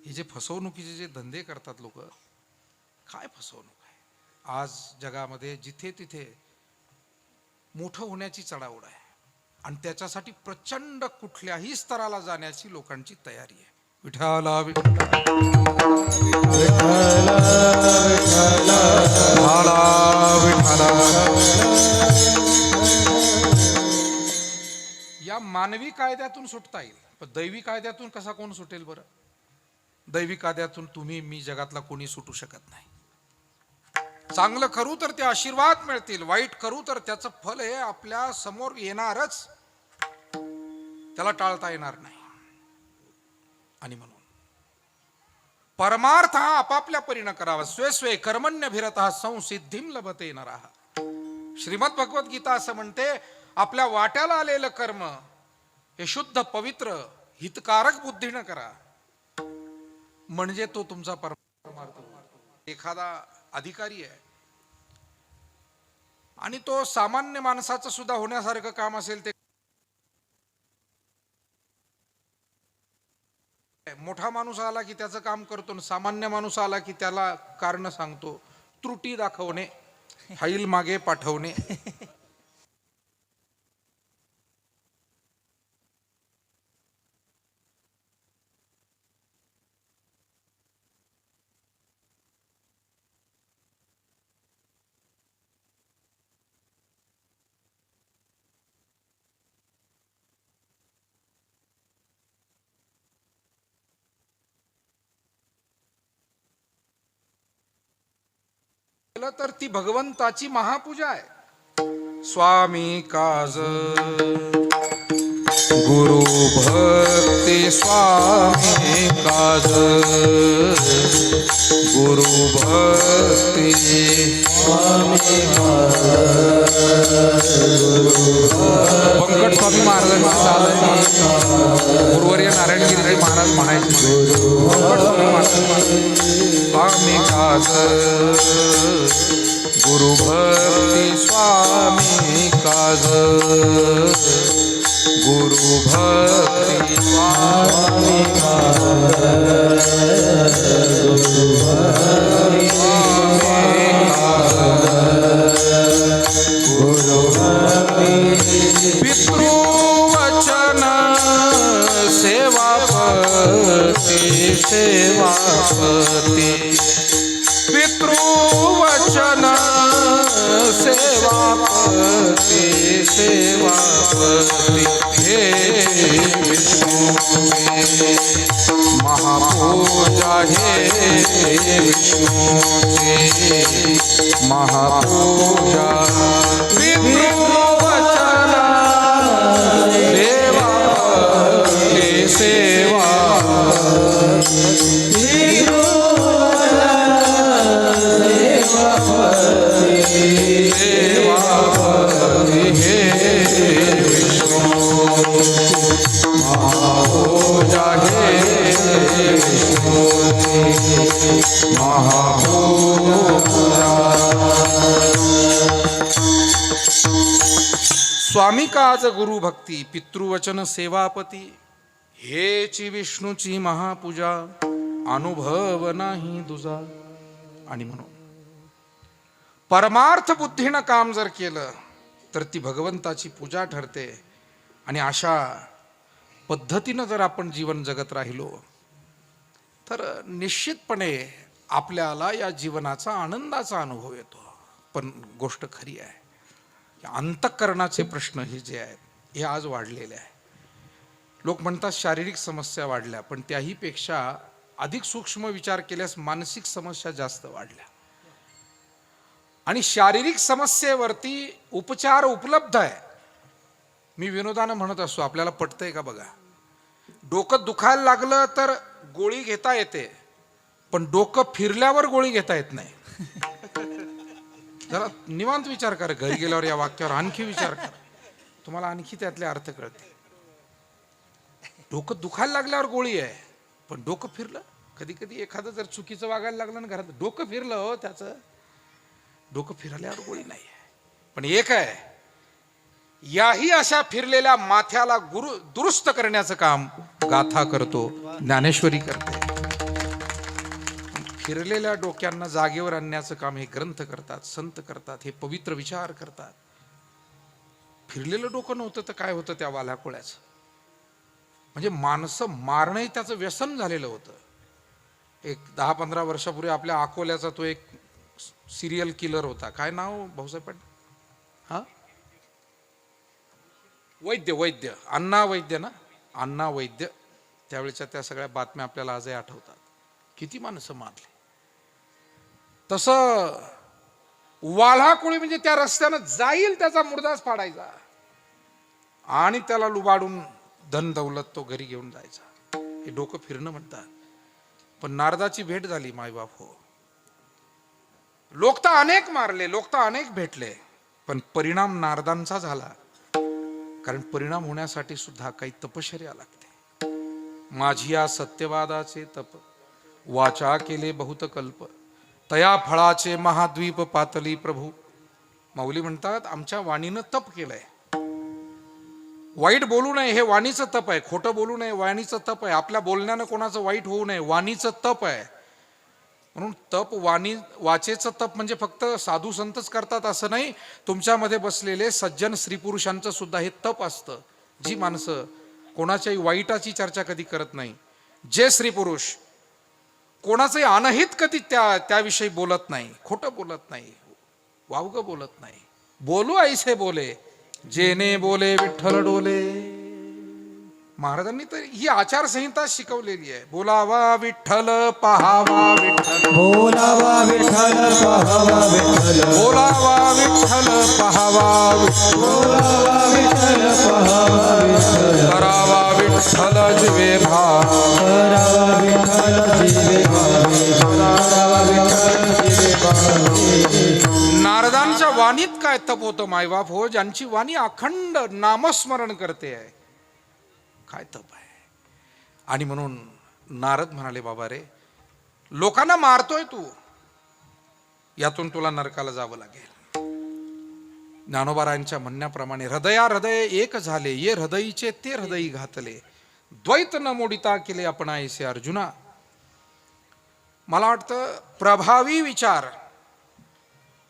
हे जे फसवणुकीचे जे धंदे करतात लोक, काय फसवणूक आहे. आज जगामध्ये जिथे तिथे मोठं होण्याची चढाओढ आहे आणि त्याच्यासाठी प्रचंड कुठल्याही स्तराला जाण्याची लोकांची तयारी आहे. विठ्ठला विठ्ठला विठ्ठला. या मानवी कायद्यातून सुटता येईल, पण दैवी कायद्यातून कसा कोण सुटेल बरं. दैवी कायद्यातून तुम्ही मी जगातला कोणी सुटू शकत नाही. चांगलं करू तर ते आशीर्वाद मिळतील, वाईट करू तर त्याचं फल हे आपल्या समोर येणारच, त्याला टाळता येणार नाही. आणि म्हणून परमार्थ हा आपापल्या परीनं करावा. स्वे स्वे कर्मण्यभिरतः संसिद्धिं लभते नरः. श्रीमद भगवद्गीता असं म्हणते, आपल्या वाट्याला आलेलं कर्म हे शुद्ध पवित्र हितकारक बुद्धीनं करा, म्हणजे तो तुमचा परमार्थ. एखादा अधिकारी आहे आणि तो सामान्य माणसाचं सुद्धा होण्यासारखं काम असेल ते, मोठा माणूस आला की त्याचं काम करतो, सामान्य माणूस आला की त्याला कारण सांगतो, त्रुटी दाखवणे, फाईल मागे पाठवणे. तर ती भगवंताची महापूजा आहे. स्वामी काज गुरु भक्ती, स्वामी काज गुरु भक्ती, स्वामी पंकट स्वामी महाराजांचं चालत गुरुवर्य नारायणगिरी महाराज म्हणायचे, पंकट स्वामी महाराज स्वामी काज गुरु भक्ती, स्वामी काज गुरु भक्ती, स्वामी गुरु पितृवचन सेवापती, सेवापती, पितृवचन सेवापती, सेवापती. हे विष्णू महापूजा, हे विष्णूचे महापूजा. पितृवचन सेवापती, सेवा सेवापती. हे विष्णू महापूजा, हे विष्णू महापूजा. स्वामी काज गुरु भक्ती, पितृवचन सेवापती, हेची विष्णूची महापूजा, अनुभव नाही दुजा. आणि म्हणून परमार्थ बुद्धीनं काम जर केलं तर ती भगवंताची पूजा ठरते. आणि अशा पद्धतीनं जर आपण जीवन जगत राहिलो तर निश्चितपणे आपल्याला या जीवनाचा आनंदाचा अनुभव येतो. पण गोष्ट खरी आहे, अंतःकरणाचे प्रश्न हे जे आहेत हे आज वाढलेले आहे. लोक म्हणतात शारीरिक समस्या वाढल्या, पण त्याही पेक्षा अधिक सूक्ष्म विचार केल्यास मानसिक समस्या जास्त वाढल्या. आणि शारीरिक समस्येवरती उपचार उपलब्ध आहे. मी विनोदानं म्हणत असतो, आपल्याला पटतंय का बघा. डोकं दुखायला लागलं तर गोळी घेता येते, पण डोकं फिरल्यावर गोळी घेता येत नाही. जरा निवांत विचार करा, घरी गेल्यावर या वाक्यावर आणखी विचार करा, तुम्हाला आणखी त्यातले अर्थ कळते. डोकं दुखायला लागल्यावर गोळी आहे, पण डोकं फिरलं, कधी कधी एखादं जर चुकीचं वागायला लागलं ना घरात, डोकं फिरलं हो, त्याचं डोकं फिरल्यावर गोळी नाही आहे. पण एक आहे, याही अशा फिरलेल्या माथ्याला दुरुस्त करण्याचं काम गाथा करतो, ज्ञानेश्वरी करते. फिरलेल्या डोक्यांना जागेवर आणण्याचं काम हे ग्रंथ करतात, संत करतात, हे पवित्र विचार करतात. फिरलेलं डोकं नव्हतं तर काय होतं त्या वाल्याकोळ्याचं. म्हणजे माणसं मारणंही त्याचं व्यसन झालेलं होतं. एक 10-15 वर्षापूर्वी आपल्या अकोल्याचा तो एक सिरियल किलर होता, काय नाव भाऊसाहेब पाटील, हा वैद्य अण्णा वैद्य ना, अण्णा वैद्य. त्यावेळेच्या त्या सगळ्या बातम्या आपल्याला आजही आठवतात, किती माणसं मारली. तसं वाल्हाकोळी म्हणजे त्या रस्त्यानं जाईल त्याचा मुर्दाच फाडायचा आणि त्याला लुबाडून धन दौलत तो घरी घेऊन जायचा. हे डोकं फिरणं म्हणतात. पण नारदाची भेट झाली मायबाप हो. लोक तर अनेक मारले, लोक तर अनेक भेटले, पण परिणाम नारदांचा झाला. कारण परिणाम होण्यासाठी सुद्धा काही तपश्चर्या लागते. माझी या सत्यवादाचे तप वाचा केले बहुत कल्प, तया फळाचे महाद्वीप पातली प्रभू. माऊली म्हणतात, आमच्या वाणीनं तप केलंय. वाईट बोलू नये हे वाणीचं तप आहे, खोटं बोलू नये वाणीचं तप आहे, आपल्या बोलण्यानं कोणाचं वाईट होऊ नये वाणीचं तप आहे. म्हणून तप वाणी वाचेचं तप म्हणजे फक्त साधू संतच करतात असं नाही, तुमच्यामध्ये बसलेले सज्जन स्त्री पुरुषांचं सुद्धा हे तप असतं. जी माणसं कोणाच्याही वाईटाची चर्चा कधी करत नाही, जे स्त्री पुरुष कोणाचंही अनहित कधी त्याविषयी बोलत नाही, खोटं बोलत नाही, वावगं बोलत नाही. बोलू ऐसे बोले जेने बोले विठ्ठल डोले. महाराजांनी तर ही आचारसंहिता शिकवलेली आहे. बोलावा विठ्ठल पहावा विठ्ठल, बोलावा विठ्ठल पहावा विठ्ठल, बोलावा विठ्ठल पहावा विठ्ठल, बोलावा विठ्ठल पहावा विठ्ठल, करावा विठ्ठल जीवे भाव, करावा विठ्ठल जीवे भावे, करावा विठ्ठल जीवे भावे. नारदांच्या वाणीत काय तप होतं मायबाप हो, ज्यांची वाणी अखंड नामस्मरण करते आहे, काय तप आहे. आणि म्हणून नारद म्हणाले, बाबा रे, लोकांना मारतोय तू, यातून तुला नरकाला जावं लागेल. ज्ञानोबारायांच्या म्हणण्याप्रमाणे हृदय एक झाले, ये हृदयीचे ते हृदयी घातले, द्वैत न मोडिता केले आपण ऐसे अर्जुना. मला वाटतं प्रभावी विचार,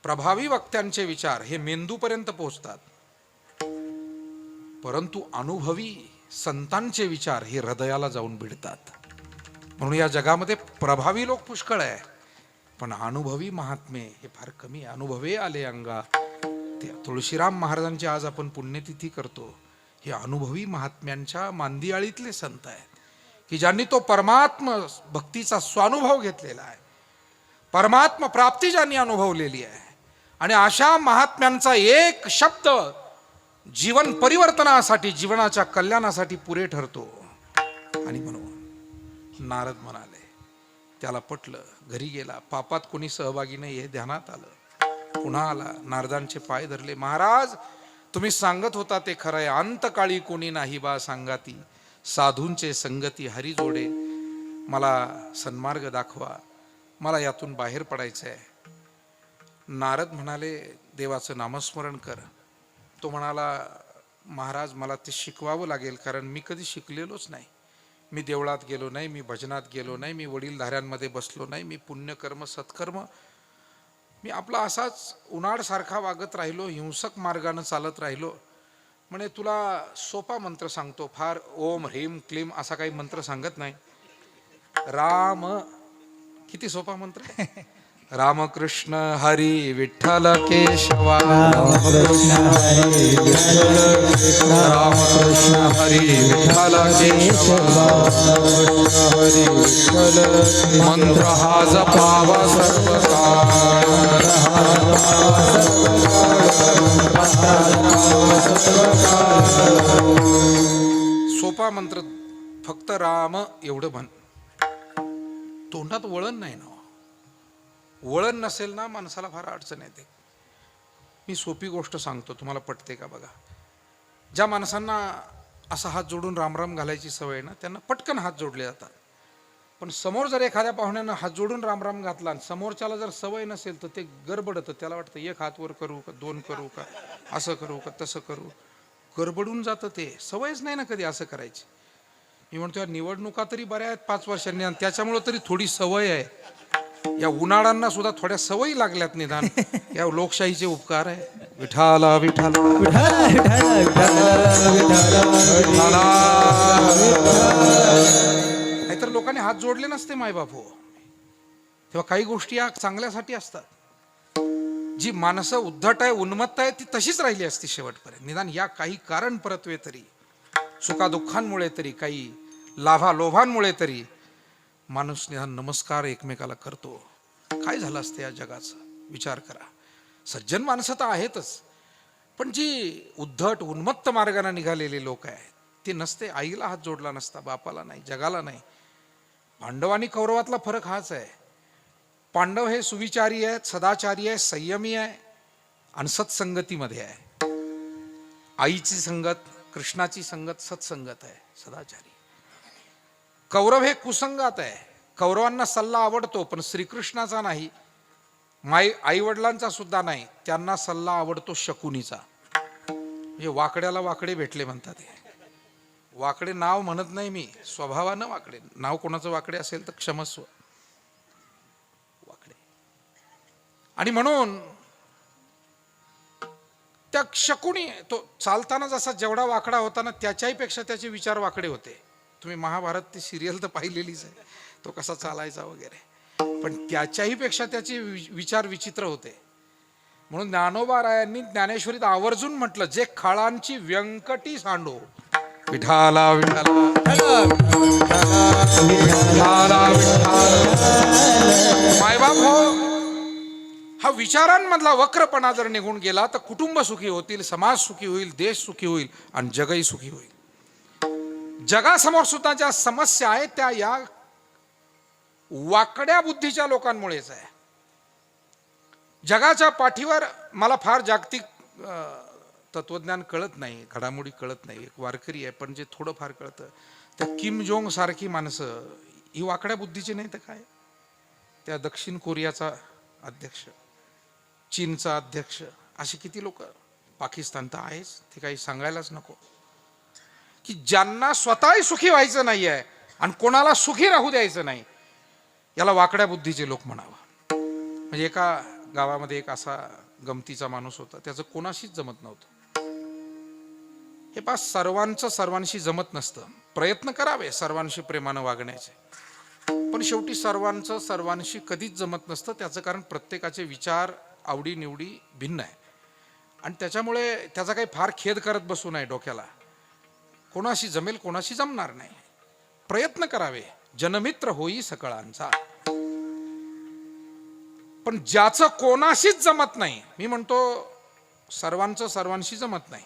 प्रभावी वक्त्यांचे विचार हे मेंदूपर्यंत पोहोचतात, परंतु अनुभवी संतांचे विचार हे हृदयाला जाऊन भिडतात. म्हणून या जगामध्ये प्रभावी लोक पुष्कळ आहे, पण अनुभवी महात्मे हे फार कमी. अनुभवे आले अंगा. ते तुळशीराम महाराजांची आज आपण पुण्यतिथी करतो. हे अनुभवी महात्म्यांच्या मांदियाळीतले संत आहेत की ज्यांनी तो परमात्म भक्तीचा स्वानुभव घेतलेला आहे, परमात्म प्राप्ती ज्यांनी अनुभवलेली आहे. आणि अशा महात्म्यांचा एक शब्द जीवन परिवर्तनासाठी, जीवनाच्या कल्याणासाठी पुरे ठरतो. आणि म्हणून नारद म्हणाले, त्याला पटलं, घरी गेला, पापात कोणी सहभागी नाही हे ध्यानात आलं. पुन्हा आला, नारदांचे पाय धरले. महाराज, तुम्ही सांगत होता ते खरं आहे, अंतकाळी कोणी नाही बा सांगाती, साधूंचे संगती हरी जोडे. मला सन्मार्ग दाखवा, मला यातून बाहेर पडायचं आहे. नारद म्हणाले, देवाचं नामस्मरण कर. तो म्हणाला, महाराज मला ते शिकवावं लागेल, कारण मी कधी शिकलेलोच नाही. मी देवळात गेलो नाही, मी भजनात गेलो नाही, मी वडीलधाऱ्यांमध्ये बसलो नाही, मी पुण्यकर्म सत्कर्म, मी आपला असाच उन्हाळसारखा वागत राहिलो, हिंसक मार्गानं चालत राहिलो. म्हणे तुला सोपा मंत्र सांगतो, फार ओम ह्रीम क्लीम असा काही मंत्र सांगत नाही. राम, किती सोपा मंत्र आहे. रामकृष्ण हरी विठ्ठल केशवा, रामकृष्ण हरी विठ्ठल, रामकृष्ण हरी विठ्ठल केशवा, हरी विठ्ठल. मंत्र हा जपावा सर्व सोपा मंत्र फक्त राम एवढं म्हण. तोंडात वळण नाही ना, वळण नसेल ना माणसाला फार अडचण येते. मी सोपी गोष्ट सांगतो, तुम्हाला पटते का बघा. ज्या माणसांना असा हात जोडून रामराम घालायची सवय ना, त्यांना पटकन हात जोडले जातात. पण समोर जर एखाद्या पाहुण्यानं हात जोडून रामराम घातला आणि समोरच्याला जर सवय नसेल तर ते गडबडतं. त्याला वाटतं एक हात वर करू का, दोन करू का, असं करू का, तसं करू. गडबडून जातं ते, सवयच नाही ना कधी असं करायची. मी म्हणतो या निवडणुका तरी बऱ्या आहेत 5 वर्षांनी, आणि त्याच्यामुळे तरी थोडी सवय आहे. या उन्हाळ्यांना सुद्धा थोड्या सवयी लागल्यात निदान. या लोकशाहीचे उपकार आहे. विठाला विठाला नाहीतर लोकांनी हात जोडले नसते मायबाप हो. तेव्हा काही गोष्टी या चांगल्यासाठी असतात. जी माणसं उद्धट आहे, उन्मत्त आहे, ती तशीच राहिली असती शेवटपर्यंत. निदान या काही कारण परत्वे तरी, सुखादुःखांमुळे तरी, काही लाभालोभांमुळे तरी माणूस निदान नमस्कार एकमेकाला करतो. काय झालं असतं या जगाचं, विचार करा. सज्जन माणसं तर आहेतच, पण जी उद्धट उन्मत्त मार्गाने निघालेले लोक आहेत ते नसते. आईला हात जोडला नसता, बापाला नाही, जगाला नाही. पांडव आणि कौरवातला फरक हाच आहे. पांडव हे सुविचारी आहेत, सदाचारी आहे, संयमी आहे आणि सत्संगतीमध्ये आहे. आईची संगत, कृष्णाची संगत सत्संगत आहे, सदाचारी. कौरव हे कुसंगात आहे. कौरवांना सल्ला आवडतो पण श्रीकृष्णाचा नाही, आई वडिलांचा सुद्धा नाही. त्यांना सल्ला आवडतो शकुनीचा. म्हणजे वाकड्याला वाकडे भेटले म्हणतात. वाकडे नाव म्हणत नाही मी, स्वभावानं वाकडे. नाव कोणाचं वाकडे असेल तर क्षमस्व. वाकडे. आणि म्हणून त्या शकुनी तो चालताना जसा जेवढा वाकडा होता ना, त्याच्याही पेक्षा त्याचे विचार वाकडे होते. तुम्ही महाभारत ती सिरियल तर पाहिलेलीच आहे, तो कसा चालायचा वगैरे. पण त्याच्याही पेक्षा त्याचे विचार विचित्र होते. म्हणून ज्ञानोबारायांनी ज्ञानेश्वरीत आवर्जून म्हटलं, जे खळांची व्यंकटी सांडो. विठाला विठाला मायबाप हो, हा विचारांमधला वक्रपणा जर निघून गेला तर कुटुंब सुखी होतील, समाज सुखी होईल, देश सुखी होईल आणि जगही सुखी होईल. जगासमोर सुद्धा ज्या समस्या आहेत त्या या वाकड्या बुद्धीच्या लोकांमुळेच आहे. जगाच्या पाठीवर मला फार जागतिक तत्वज्ञान कळत नाही, घडामोडी कळत नाही. एक वारकरी आहे पण जे थोडं फार कळतं. त्या किम जोंग सारखी माणसं ही वाकड्या बुद्धीची नाही तर काय. त्या दक्षिण कोरियाचा अध्यक्ष, चीनचा अध्यक्ष, असे किती लोक, पाकिस्तान तर आहेच, ते काही सांगायलाच नको. की ज्यांना स्वतःही सुखी व्हायचं नाही आहे आणि कोणाला सुखी राहू द्यायचं नाही, याला वाकड्या बुद्धीचे लोक म्हणावं. म्हणजे एका गावामध्ये एक असा गमतीचा माणूस होता, त्याचं कोणाशीच जमत नव्हतं. हे पहा, सर्वांचं सर्वांशी जमत नसतं. प्रयत्न करावे सर्वांशी प्रेमानं वागण्याचे, पण शेवटी सर्वांचं सर्वांशी कधीच जमत नसतं. त्याचं कारण प्रत्येकाचे विचार, आवडीनिवडी भिन्न आहे. आणि त्याच्यामुळे त्याचा काही फार खेद करत बसू नये डोक्याला. कोणाशी जमेल, कोणाशी जमणार नाही. प्रयत्न करावे, जनमित्र होई सकळांचा. पण ज्याचं कोणाशीच जमत नाही, मी म्हणतो सर्वांचं सर्वांशी जमत नाही,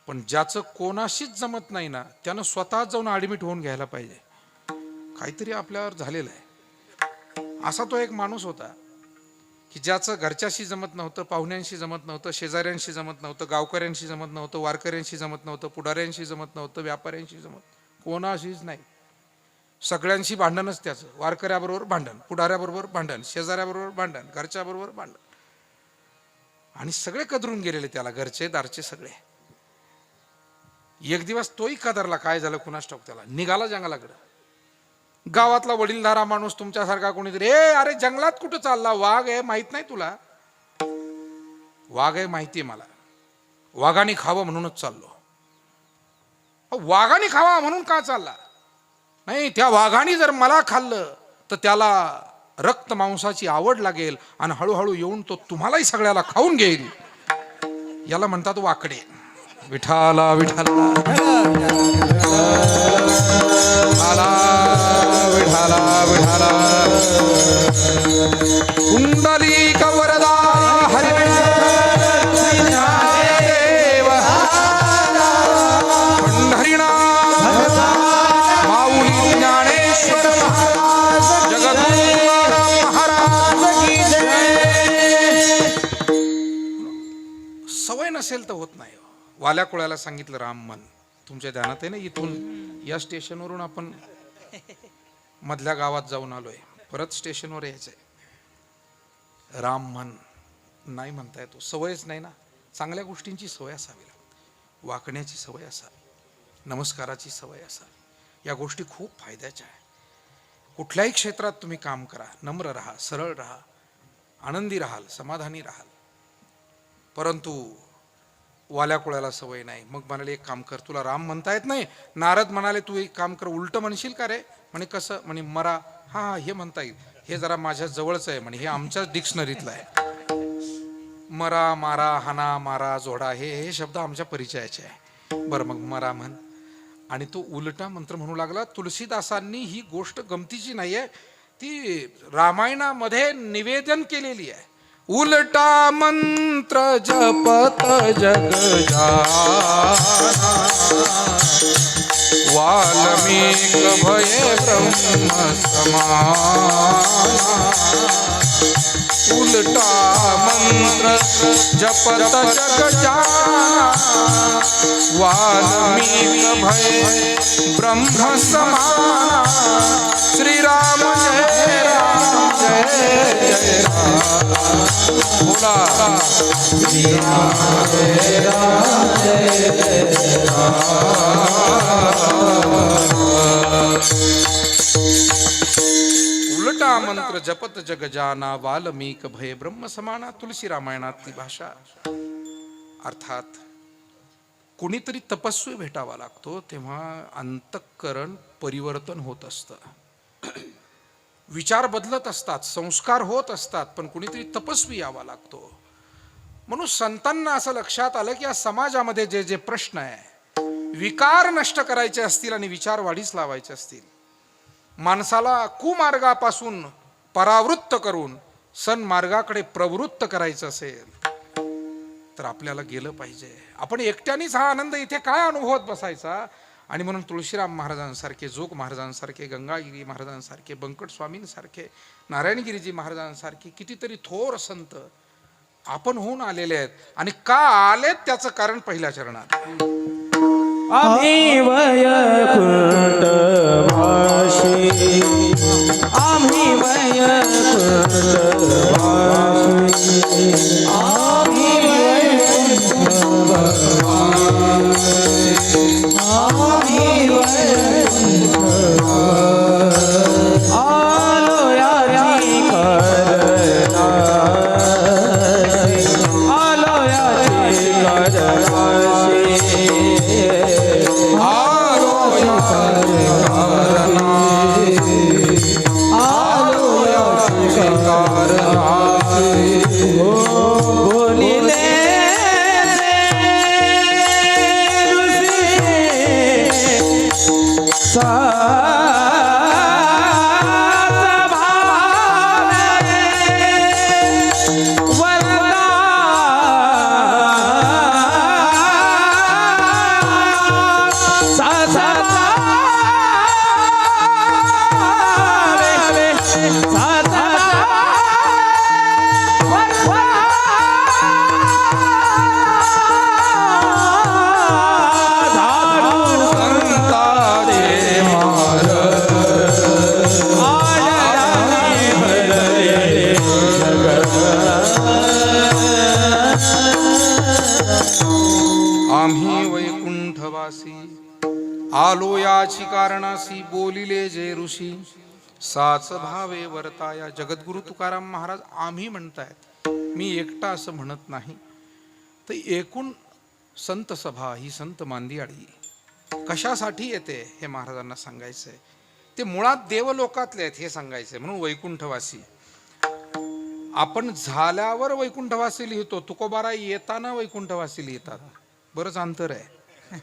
पण ज्याचं कोणाशीच जमत नाही ना, त्यानं स्वतः जाऊन ऍडमिट होऊन घ्यायला पाहिजे. काहीतरी आपल्यावर झालेलं आहे. असा तो एक माणूस होता की ज्याचं घरच्याशी जमत नव्हतं, पाहुण्यांशी जमत नव्हतं, शेजाऱ्यांशी जमत नव्हतं, गावकऱ्यांशी जमत नव्हतं, वारकऱ्यांशी जमत नव्हतं, पुढाऱ्यांशी जमत नव्हतं, व्यापाऱ्यांशी जमत, कोणाशीच नाही. सगळ्यांशी भांडणच त्याचं. वारकऱ्याबरोबर भांडण, पुढाऱ्याबरोबर भांडण, शेजाऱ्याबरोबर भांडण, घरच्याबरोबर भांडण. आणि सगळे कदरून गेलेले त्याला, घरचे दारचे सगळे. एक दिवस तोही कदरला. काय झालं कुणास ठाऊक, त्याला निघाला जंगलाकडं. गावातला वडीलधारा माणूस तुमच्यासारखा कोणीतरी, अरे जंगलात कुठं चालला, वाघ आहे माहित नाही तुला? वाघ आहे माहितीये मला. वाघाने खावं म्हणूनच चाललो. वाघाने खावा म्हणून का चालला? नाही, त्या वाघाने जर मला खाल्लं तर त्याला रक्त मांसाची आवड लागेल आणि हळूहळू येऊन तो तुम्हालाही सगळ्याला खाऊन घेईल. याला म्हणतात वाकडे. विठाला विठाला विठाला विठाला कुंडलिक वरदा हरी देव पंढरीनाथ माऊली ज्ञानेश्वर जगद्गुरू महाराज की जय. सवय नसेल तर होत नाही. वाल्या कुळ्याला सांगितलं राम मन. तुमच्या ध्यानात आहे ना, इथून या स्टेशनवरून आपण मधल्या गावात जाऊन आलोय, परत स्टेशनवर यायचंय. राम मन नाही म्हणता येतो, सवयच नाही ना. चांगल्या गोष्टींची सवय असावी, वाकण्याची सवय असावी, नमस्काराची सवय असावी. या गोष्टी खूप फायद्याच्या आहे. कुठल्याही क्षेत्रात तुम्ही काम करा, नम्र राहा, सरळ राहा, आनंदी राहाल, समाधानी राहाल. परंतु वाल्या कुळ्याला सवय नाही. मग म्हणाले एक काम कर, तुला राम म्हणता येत नाही. नारद म्हणाले तू एक काम कर, उलट म्हणशील का रे? म्हणे कसं? म्हणे मरा. हा हे म्हणता येईल, हे जरा माझ्या जवळचं आहे म्हणे, हे आमच्याच डिक्शनरीतलं आहे. मरा, मारा, हाना, मारा, जोडा हे शब्द आमच्या परिचयाचे आहे. बरं मग मरा म्हण. आणि तो उलटा मंत्र म्हणू लागला. तुलसीदासांनी ही गोष्ट गमतीची नाही आहे, ती रामायणामध्ये निवेदन केलेली आहे. उलटा मंत्र जपत जग जाना वाल्मीक भये ब्रह्म समाना. उलटा मंत्र जपत जग जाना वाल्मीक भये ब्रह्म समाना. श्री राम जय राम जय जय राम. बोला श्री राम जय राम जय जय उलटा मंत्र जपत जग जाना वाल्मीक भय ब्रह्म समाना. तुलसी रामायणातली भाषा. अर्थात कुणीतरी तपस्वी भेटावा लागतो तेव्हा अंतःकरण परिवर्तन होत असतं, विचार बदलत असतात, संस्कार होत असतात, पण कुणीतरी तपस्वी यावा लागतो. म्हणून संतांना असं लक्षात आलं की या समाजामध्ये जे जे प्रश्न आहे, विकार नष्ट करायचे असतील आणि विचार वाढीस लावायचे असतील, माणसाला कुमार्गापासून परावृत्त करून सन्मार्गाकडे प्रवृत्त करायचं असेल तर आपल्याला गेलं पाहिजे. आपण एकट्यानेच हा आनंद इथे काय अनुभवत बसायचा? आणि म्हणून तुळशीराम महाराजांसारखे, जोग महाराजांसारखे, गंगागिरी महाराजांसारखे, बंकट स्वामींसारखे, नारायणगिरीजी महाराजांसारखे कितीतरी थोर संत आपण होऊन आलेले आहेत. आणि का आलेत त्याचं कारण पहिल्या चरणात. आम्ही वैकुंठ वासी, आम्ही वैकुंठ वासी, आम्ही वैकुंठ वासी, आम्ही वैकुंठ वासी. आलो याची करणासी, आलो याची करणासी. आम्ही वैकुंठवासी आलो याची कारणासी. बोलिले जे ऋषी साच भावे वर्ताया. जगद्गुरु तुकाराम महाराज आम्ही म्हणतायत, मी एकटा असं म्हणत नाही. तर एकूण संत सभा ही संत मांदियाळी कशासाठी येते हे महाराजांना सांगायचंय. ते मुळात देवलोकातले आहेत हे सांगायचंय, म्हणून वैकुंठवासी. आपण झाल्यावर वैकुंठवासी लिहितो, तुकोबाराय येताना वैकुंठवासी लिहितात. बरंच अंतर आहे.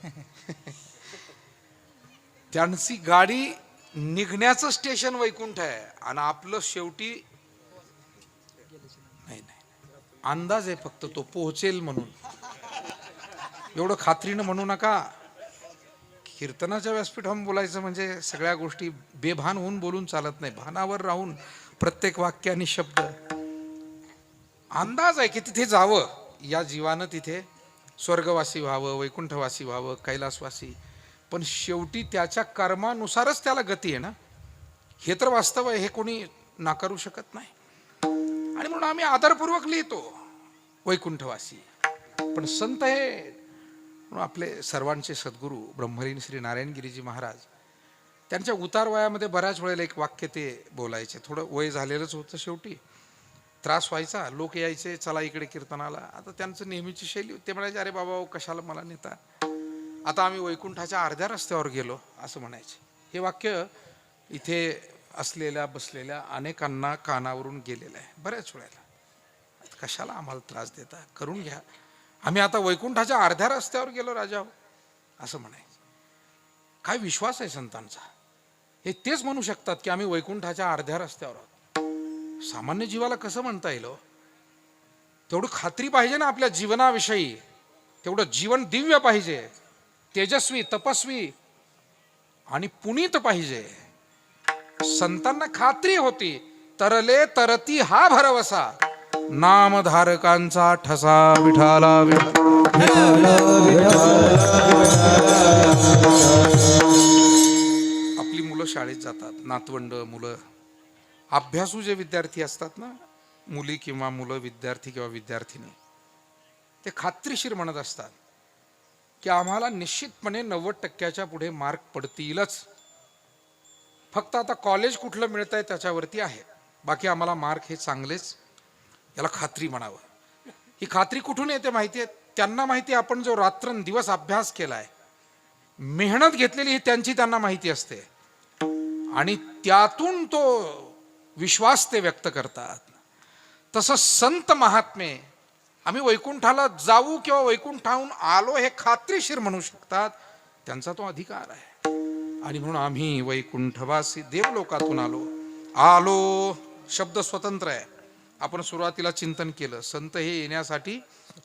त्यांची गाडी निघण्याचं स्टेशन वैकुंठ आहे आणि आपलं शेवटी नाही अंदाज आहे फक्त, तो पोहोचेल म्हणून. एवढं खात्रीनं म्हणू नका. कीर्तनाच्या व्यासपीठावर बोलायचं म्हणजे सगळ्या गोष्टी बेभान होऊन बोलून चालत नाही. भानावर राहून प्रत्येक वाक्य आणि शब्द अंदाज आहे की तिथे जावं, या जीवानं तिथे स्वर्गवासी व्हावं, वैकुंठवासी व्हावं, कैलासवासी. पण शेवटी त्याच्या कर्मानुसारच त्याला गती आहे ना, हे तर वास्तव आहे, हे कोणी नाकारू शकत नाही. आणि म्हणून आम्ही आदरपूर्वक लिहितो वैकुंठवासी. पण संत हे आपले सर्वांचे सद्गुरू ब्रह्मलीन श्री नारायणगिरीजी महाराज, त्यांच्या उतार वयामध्ये बऱ्याच वेळेला एक वाक्य ते बोलायचे. थोडं वय झालेलंच होतं, शेवटी त्रास व्हायचा, लोक यायचे चला इकडे कीर्तनाला. आता त्यांचं नेहमीची शैली, ते म्हणायचे अरे बाबा कशाला मला नेता, आता आम्ही वैकुंठाच्या अर्ध्या रस्त्यावर गेलो असं म्हणायचे. हे वाक्य इथे असलेल्या बसलेल्या अनेकांना कानावरून गेलेलं आहे बऱ्याच वेळेला. कशाला आम्हाला त्रास देता, करून घ्या, आम्ही आता वैकुंठाच्या अर्ध्या रस्त्यावर गेलो राजा असं म्हणायचं. काय विश्वास आहे संतांचा, हे तेच म्हणू शकतात की आम्ही वैकुंठाच्या अर्ध्या रस्त्यावर आहोत. सामान्य जीवाला कसं म्हणता येईल? तेवढं खात्री पाहिजे ना आपल्या जीवनाविषयी, तेवढं जीवन दिव्य पाहिजे, तेजस्वी, तपस्वी आणि पुनीत पाहिजे. संतांना खात्री होती, तरले तरती हा भरवसा, नामधारकांचा ठसा विठाला आपली मुलं शाळेत जातात, नातवंड मुलं, अभ्यासू जे विद्यार्थी असतात ना, मुली किंवा मुलं, विद्यार्थी किंवा विद्यार्थिनी, ते खात्रीशीर म्हणत असतात की आम्हाला निश्चितपणे 90% पुढे मार्क पडतीलच. फक्त आता कॉलेज कुठलं मिळत आहे त्याच्यावरती आहे, बाकी आम्हाला मार्क हे चांगलेच, याला खात्री म्हणावं. ही खात्री कुठून येते माहिती आहे? त्यांना माहिती आहे आपण जो रात्रंदिवस अभ्यास केलाय, मेहनत घेतलेली ही त्यांची त्यांना माहिती असते, आणि त्यातून तो विश्वास ते व्यक्त करतात. तसं संत महात्मे आम्ही वैकुंठाला जाऊ किंवा वैकुंठाहून आलो हे खात्रीशीर म्हणू शकतात, त्यांचा तो अधिकार आहे. आणि म्हणून आम्ही वैकुंठवासी देवलोकातून आलो शब्द स्वतंत्र आहे. आपण सुरुवातीला चिंतन केलं, संत हे येण्यासाठी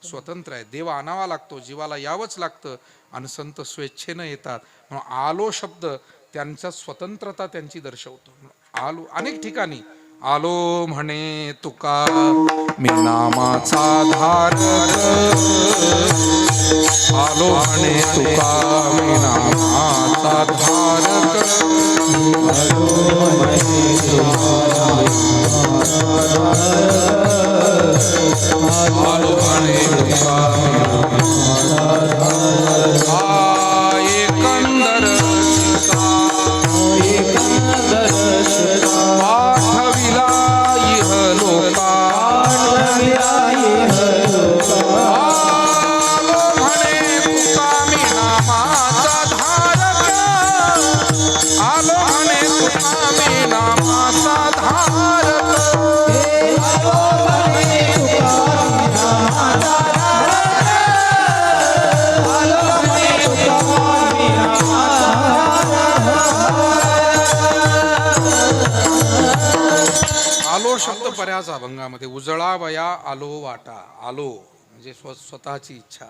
स्वतंत्र आहे, देव आणावा लागतो, जीवाला यावंच लागतं, आणि संत स्वेच्छेनं येतात. म्हणून आलो शब्द त्यांचा स्वतंत्रता त्यांची दर्शवतो. आलो अनेक ठिकाणी आलो म्हणे तुका मी नामाचा धारक, आलो म्हणे तुका मी नामाचा धारक, आलो म्हणे तुका एकंदर पाठविला इह लोका, आलो म्हणे तुका मी नामाचा धारक, आलो म्हणे तुका मी नामाचा धारक, आलो शब्द बऱ्याच अभंगामध्ये, उजळावया आलो वाटा, आलो म्हणजे स्वतःची इच्छा.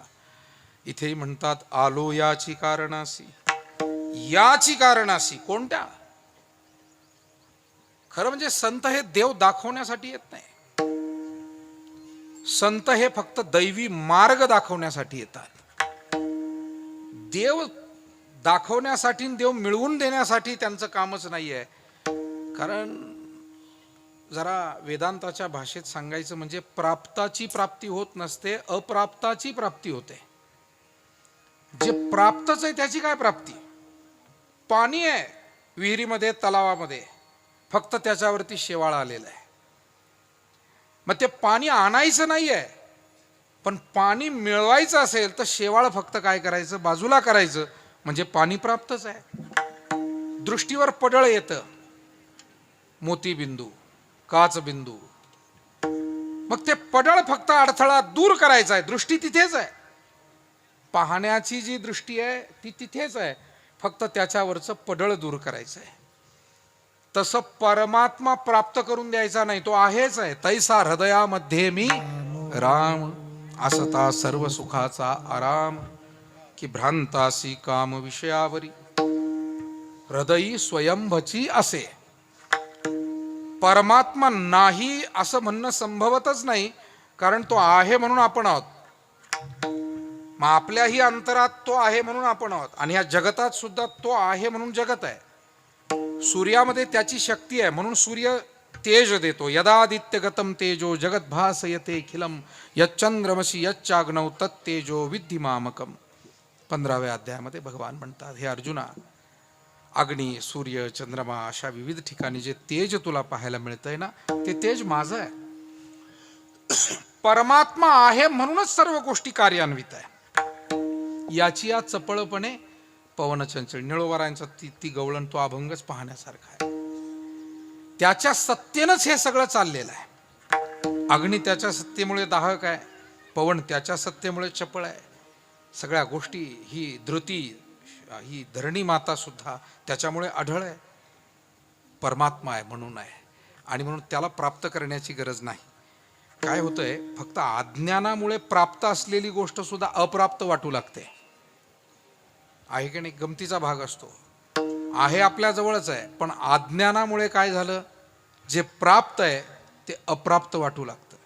इथेही म्हणतात आलो याची कारणासी, याची कारणासी कोणत्या? खरं म्हणजे संत हे देव दाखवण्यासाठी येत नाही, संत हे फक्त दैवी मार्ग दाखवण्यासाठी येतात. देव दाखवण्यासाठी, देव मिळवून देण्यासाठी त्यांचं कामच नाहीये. कारण जरा वेदांताच्या भाषेत सांगायचं म्हणजे प्राप्ताची प्राप्ती होत नसते, अप्राप्ताची प्राप्ती होते. जे प्राप्तच आहे त्याची काय प्राप्ती? पाणी आहे विहिरीमध्ये, तलावामध्ये, फक्त त्याच्यावरती शेवाळ आलेला आहे. मग ते पाणी आणायचं नाहीये, पण पाणी मिळवायचं असेल तर शेवाळ फक्त काय करायचं, बाजूला करायचं, म्हणजे पाणी प्राप्तच आहे. दृष्टीवर पडळ येतं, मोतीबिंदू, काचबिंदू. मग ते पडळ फक्त अडथळा दूर करायचा आहे. दृष्टी तिथेच आहे, पाहण्याची जी दृष्टी आहे ती तिथेच आहे, फक्त त्याच्यावरचं पडळ दूर करायचं आहे. तसं परमात्मा प्राप्त करून द्यायचा नाही, तो आहेच आहे. तैसा हृदयामध्ये मी राम, असता सर्व सुखाचा आराम, की भ्रांतासी काम विषयावरी, हृदयी स्वयंभची असे. परमात्मा नाही असं म्हणणं संभवतच नाही, कारण तो आहे म्हणून आपण आहोत. मग आपल्याही अंतरात तो आहे म्हणून आपण आहोत, आणि या जगतात सुद्धा तो आहे म्हणून जगत आहे. सूर्यामध्ये त्याची शक्ती आहे म्हणून सूर्य तेज देतो. यदादित्य गतम तेजो जगत भासयते खिलम, यच्चंद्रमसी यच्चाग्नौ तत्तेजो विद्धि मामकम. 15व्या अध्यायामध्ये भगवान म्हणतात, हे अर्जुना, अग्नी, सूर्य, चंद्रमा अशा विविध ठिकाणी जे तेज तुला पाहायला मिळतंय ना, ते तेज माझं आहे. परमात्मा आहे म्हणूनच सर्व गोष्टी कार्यान्वित आहे. याची या चपळपणे पवनचंचल निळोवारांचा ती गवळण, तो अभंगच पाहण्यासारखा आहे. त्याच्या सत्तेनंच हे सगळं चाललेलं आहे. अग्नी त्याच्या सत्तेमुळे दाहक आहे, पवन त्याच्या सत्तेमुळे चपळ आहे. सगळ्या गोष्टी, ही धृती, ही धरणी माता सुद्धा त्याच्यामुळे आढळ आहे. परमात्मा आहे म्हणून आहे, आणि म्हणून त्याला प्राप्त करण्याची गरज नाही. काय होतंय, फक्त अज्ञानामुळे प्राप्त असलेली गोष्ट सुद्धा अप्राप्त वाटू लागते. आहे की नाही? गमतीचा भाग असतो. आहे आपल्या जवळच आहे, पण अज्ञानामुळे काय झालं, जे प्राप्त आहे ते अप्राप्त वाटू लागतं.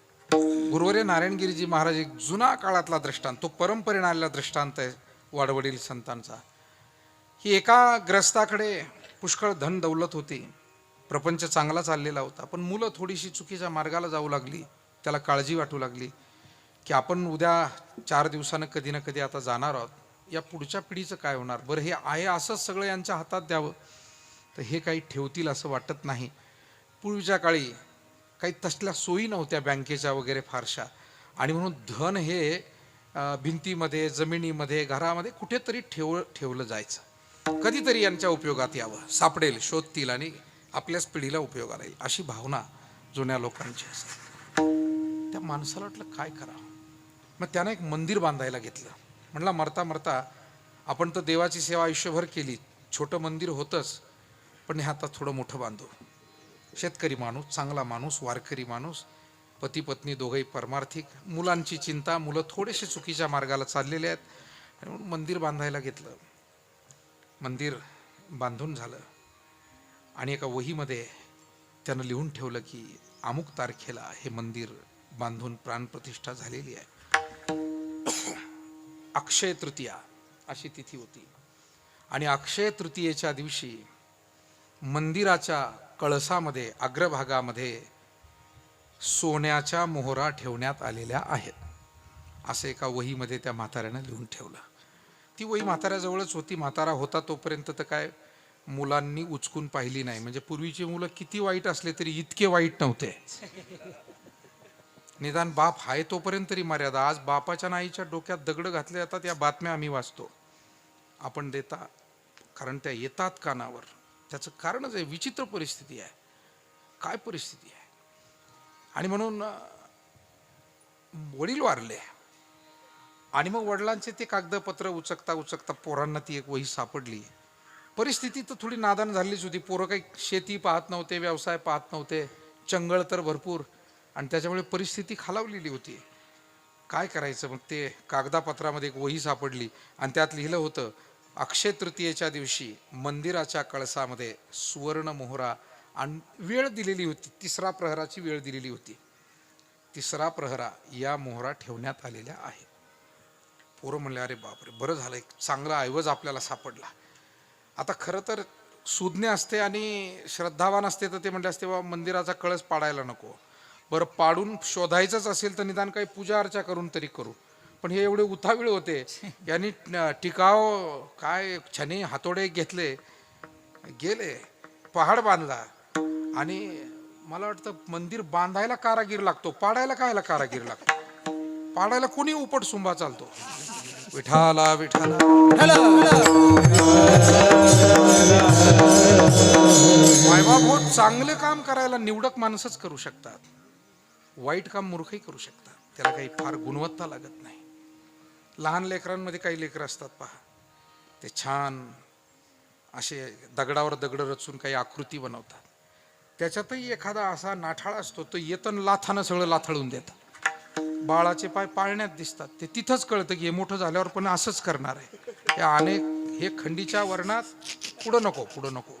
गुरुवर्य नारायणगिरीजी महाराज एक जुना काळातला दृष्टांत, तो परंपरेने आलेला दृष्टांत आहे वाडवडील संतांचा. ही एका ग्रस्ताकडे पुष्कळ धन दौलत होती, प्रपंच चांगला चाललेला होता, पण मुलं थोडीशी चुकीच्या मार्गाला जाऊ लागली. त्याला काळजी वाटू लागली की आपण उद्या 4 दिवसानं कधी ना कधी आता जाणार आहोत, या पुढच्या पिढीचं काय होणार. बरं, हे आहे असंच सगळं यांच्या हातात द्यावं तर हे काही ठेवतील असं वाटत नाही. पूर्वीच्या काळी काही तसल्या सोयी नव्हत्या बँकेच्या वगैरे फारशा, आणि म्हणून धन हे भिंतीमध्ये, जमिनीमध्ये, घरामध्ये कुठेतरी ठेवलं जायचं. कधीतरी यांच्या उपयोगात यावं, सापडेल, शोधतील आणि आपल्याच पिढीला उपयोगाला येईल, अशी भावना जुन्या लोकांची असते. त्या माणसाला वाटलं काय करावं. मग त्यानं एक मंदिर बांधायला घेतलं. म्हणला, मरता मरता आपण तर देवाची सेवा आयुष्यभर केली, छोटं मंदिर होतंच, पण हे आता थोडं मोठं बांधू. शेतकरी माणूस, चांगला माणूस, वारकरी माणूस, पती पत्नी दोघंही परमार्थिक, मुलांची चिंता, मुलं थोडेसे चुकीच्या मार्गाला चाललेले आहेत, म्हणून मंदिर बांधायला घेतलं. मंदिर बांधून झालं, आणि एका वहीमध्ये त्यानं लिहून ठेवलं की अमुक तारखेला हे मंदिर बांधून प्राणप्रतिष्ठा झालेली आहे. अक्षय तृतीया अशी तिथी होती, आणि अक्षय तृतीयेच्या दिवशी मंदिराच्या कळसामध्ये अग्रभागामध्ये सोन्याच्या मोहरा ठेवण्यात आलेल्या आहेत, असं एका वहीमध्ये त्या म्हाताऱ्यानं लिहून ठेवलं. ती वही म्हाताऱ्याजवळच होती. म्हातारा होता तोपर्यंत तर काय मुलांनी उचकून पाहिली नाही. म्हणजे पूर्वीची मुलं किती वाईट असले तरी इतके वाईट नव्हते. निदान बाप आहे तोपर्यंत तरी मर्यादा. आज बापाच्या नाईच्या डोक्यात दगड घातले जातात, या बातम्या आम्ही वाचतो. आपण देता, कारण त्या येतात कानावर. त्याचं कारणच आहे, विचित्र परिस्थिती आहे. काय परिस्थिती आहे. आणि म्हणून वडील वारले, आणि मग वडिलांचे ते कागदपत्र उचकता उचकता पोरांना ती एक वही सापडली. परिस्थिती तर थोडी नादान झालीच होती. पोरं काही शेती पाहत नव्हते, व्यवसाय पाहत नव्हते, चंगळ तर भरपूर, आणि त्याच्यामुळे परिस्थिती खालावलेली होती. काय करायचं. मग ते कागदापत्रामध्ये एक वही सापडली, आणि त्यात लिहिलं होतं, अक्षय तृतीयेच्या दिवशी मंदिराच्या कळसामध्ये सुवर्ण मोहरा, आणि वेळ दिलेली होती, 3 प्रहराची वेळ दिलेली होती. 3 प्रहरा या मोहरा ठेवण्यात आलेल्या आहेत. पोरं म्हणले, अरे बापरे, बरं झालं, एक चांगला ऐवज आपल्याला सापडला. आता खरं तर सुज्ञ असते आणि श्रद्धावान असते तर ते म्हणले असते, बाबा मंदिराचा कळस पाडायला नको. बरं, पाडून शोधायचंच असेल तर निदान काही पूजा अर्चा करून तरी करू. पण हे एवढे उतावीळ होते, यांनी टिकाव काय छने हातोडे घेतले, गेले, पहाड बांधला. आणि मला वाटतं मंदिर बांधायला कारागीर लागतो, पाडायला कायला कारागीर लागतो. पाडायला कोणी उपट सुंबा चालतो. विठाला विठाला मायबाप हो, चांगले काम करायला निवडक माणसंच करू शकतात, वाईट काम मूर्खही करू शकतात. त्याला काही फार गुणवत्ता लागत नाही. लहान लेकरांमध्ये काही लेकरं असतात पहा, ते छान असे दगडावर दगड रचून काही आकृती बनवतात. त्याच्यातही एखादा असा नाठाळा असतो, तो येतन लाथानं सगळं लाथळून देतात. बाळाचे पाय पाळण्यात दिसतात. ते तिथंच कळतं की हे मोठं झाल्यावर पण असंच करणार आहे. या अनेक हे खंडीच्या वर्णात पुढं नको.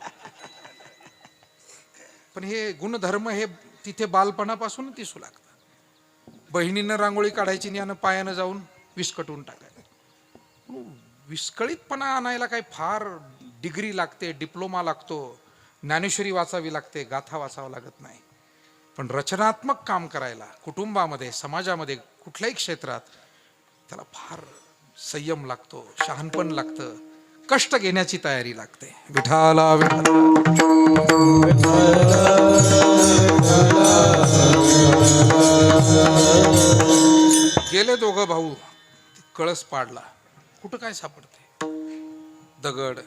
पण हे गुणधर्म हे तिथे बालपणापासून दिसू लागतात. बहिणीनं रांगोळी काढायची आणि यानं पायानं जाऊन विस्कटून टाकायचं. विस्कळीतपणा आणायला काही फार डिग्री लागते, डिप्लोमा लागतो, ज्ञानेश्वरी वाचावी लागते, गाथा वाचावं लागत नाही. पण रचनात्मक काम करायला कुटुंबामध्ये, समाजामध्ये, कुठल्याही क्षेत्रात त्याला फार संयम लागतो, शहाणपण लागतं, कष्ट घेण्याची तयारी लागते. विठाला गेले दोघं भाऊ, कळस पाडला. कुठं काय सापडते? दगड,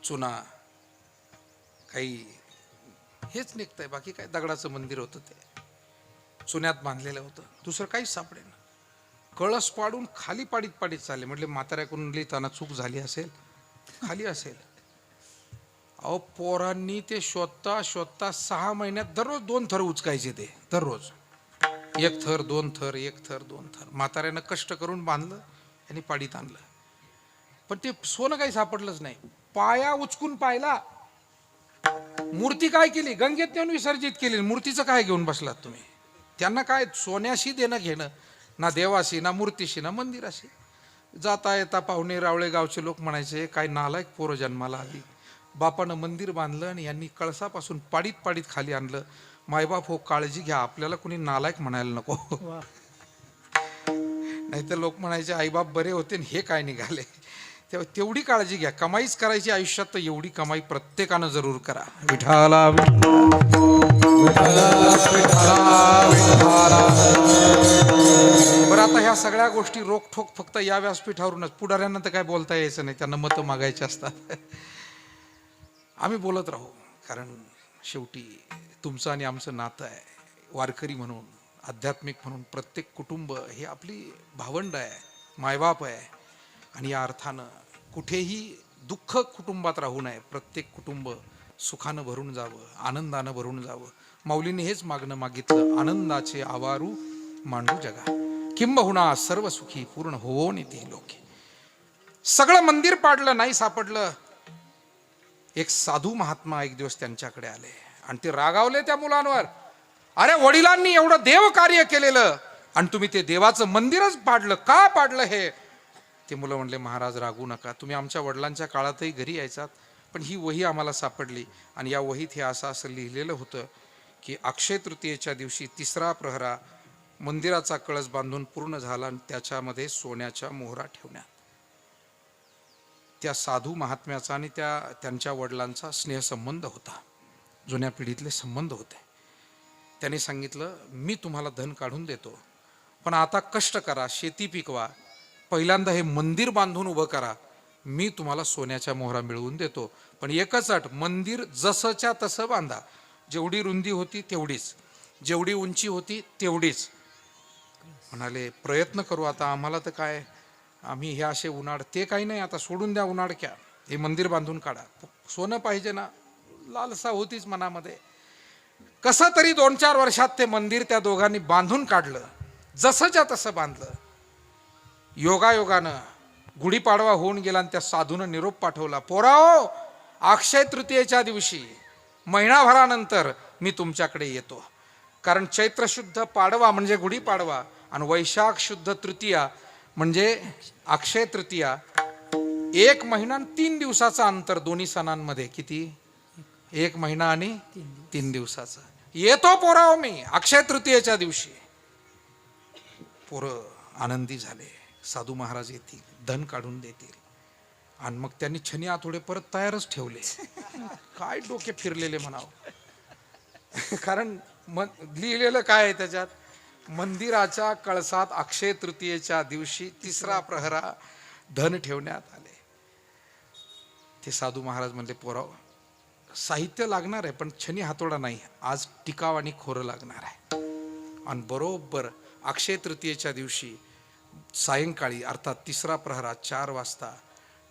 चुना, काही हेच निघतंय. बाकी काय, दगडाचं मंदिर होतं, ते चुन्यात बांधलेलं होतं, दुसरं काहीच सापडेना. कळस पाडून खाली पाडीत चालले. म्हटले म्हाताऱ्याकडून लिहिताना चूक झाली असेल, खाली असेल. अहो, पोरांनी ते शोधता 6 महिन्यात दररोज 2 थर उचकायचे. ते दररोज 1 थर 2 थर 1 थर 2 थर. म्हाताऱ्यानं कष्ट करून बांधलं आणि पाडीत आणलं. पण ते सोनं काही सापडलंच नाही. पाया उचकून पाहिला, मूर्ती काय केली? गंगेत नेऊन विसर्जित केली. मूर्तीचं काय घेऊन बसलात तुम्ही? त्यांना काय सोन्याशी देणं घेणं? ना देवाशी, ना मूर्तीशी, ना मंदिराशी. जाता येता पाहुणे रावळे गावचे लोक म्हणायचे, काय नालायक पोरं जन्माला आली. बापानं मंदिर बांधलं आणि यांनी कळसापासून पाडीत खाली आणलं. मायबाप हो, काळजी घ्या, आपल्याला कोणी नालायक म्हणायला नको. नाहीतर लोक म्हणायचे आईबाप बरे होते आणि हे काय निघाले. तेव्हा तेवढी काळजी घ्या. कमाईच करायची आयुष्यात, तर एवढी कमाई प्रत्येकानं जरूर करा. विठाला बरं, आता ह्या सगळ्या गोष्टी रोखठोक फक्त या व्यासपीठावरूनच. पुढाऱ्यांना तर काय बोलता यायचं नाही, त्यांना मतं मागायची असतात. आम्ही बोलत राहू, कारण शेवटी तुमचं आणि आमचं नातं आहे. वारकरी म्हणून, आध्यात्मिक म्हणून प्रत्येक कुटुंब हे आपली भावंड आहे, मायबाप आहे. आणि या अर्थानं कुठेही दुःख कुटुंबात राहू नये. प्रत्येक कुटुंब सुखानं भरून जावं, आनंदानं भरून जावं. माऊलीने हेच मागणं मागितलं, आनंदाचे आवारू मांडू जगा, किंबहुना सर्व सुखी पूर्ण होवो निती लोके. सगळं मंदिर पाडलं, नाही सापडलं. एक साधू महात्मा एक दिवस त्यांच्याकडे आले आणि ते रागावले त्या मुलांवर. अरे, वडिलांनी एवढं देव कार्य केलेलं आणि तुम्ही ते देवाचं मंदिरच पाडलं, का पाडलं हे? ते मुलं म्हणले, महाराज रागू नका, तुम्ही आमच्या वडिलांच्या काळातही घरी यायचात, पण ही वही आम्हाला सापडली आणि या वहीत हे असं लिहिलेलं होतं की अक्षय तृतीयेच्या दिवशी 3रा प्रहरा मंदिराचा कळस बांधून पूर्ण झाला आणि त्याच्यामध्ये सोन्याच्या मोहरा ठेवण्यात. त्या साधू महात्म्याचा आणि त्यांच्या वडिलांचा स्नेहसंबंध होता, जुन्या पिढीतले संबंध होते. त्यांनी सांगितलं, मी तुम्हाला धन काढून देतो, पण आता कष्ट करा, शेती पिकवा, पहिल्यांदा हे मंदिर बांधून उभं करा, मी तुम्हाला सोन्याच्या मोहरा मिळवून देतो. पण एकच अट, मंदिर जसंच्या तसं बांधा. जेवढी रुंदी होती तेवढीच, जेवढी उंची होती तेवढीच. म्हणाले, प्रयत्न करू. आता आम्हाला तर काय, आम्ही हे असे उन्हाळ, ते काही नाही, आता सोडून द्या उन्हाळक्या, हे मंदिर बांधून काढा. सोनं पाहिजे ना, लालसा होतीच मनामध्ये. कसं तरी 2-4 वर्षात ते मंदिर त्या दोघांनी बांधून काढलं, जसंच्या तसं बांधलं. योगायोगानं गुढीपाडवा होऊन गेला आणि त्या साधूनं निरोप पाठवला, पोराओ, अक्षय तृतीयेच्या दिवशी महिनाभरानंतर मी तुमच्याकडे येतो. कारण चैत्र शुद्ध पाडवा म्हणजे गुढीपाडवा आणि वैशाख शुद्ध तृतीया म्हणजे अक्षय तृतीया. 1 महिना आणि 3 दिवसाचा अंतर दोन्ही सणांमध्ये. किती? 1 महिना आणि 3 दिवसाचा. येतो पोराओ मी अक्षय तृतीयेच्या दिवशी. पोरं आनंदी झाले. साधू महाराज येतील, धन काढून देतील. आणि मग त्यांनी छनी आतोडे परत तयारच ठेवले. काय डोके फिरलेले म्हणावं. कारण मग लिहिलेलं काय आहे त्याच्यात, मंदिराच्या कळसात अक्षय तृतीयेच्या दिवशी तिसरा प्रहरा धन ठेवण्यात आले. ते साधू महाराज म्हणले, पोराव साहित्य लागणार आहे पण छनी हातोडा नाही, आज टिकाव आणि खोरं लागणार आहे. आणि बरोबर अक्षय तृतीयेच्या दिवशी सायंकाळी अर्थात तिसरा प्रहरा 4 वाजता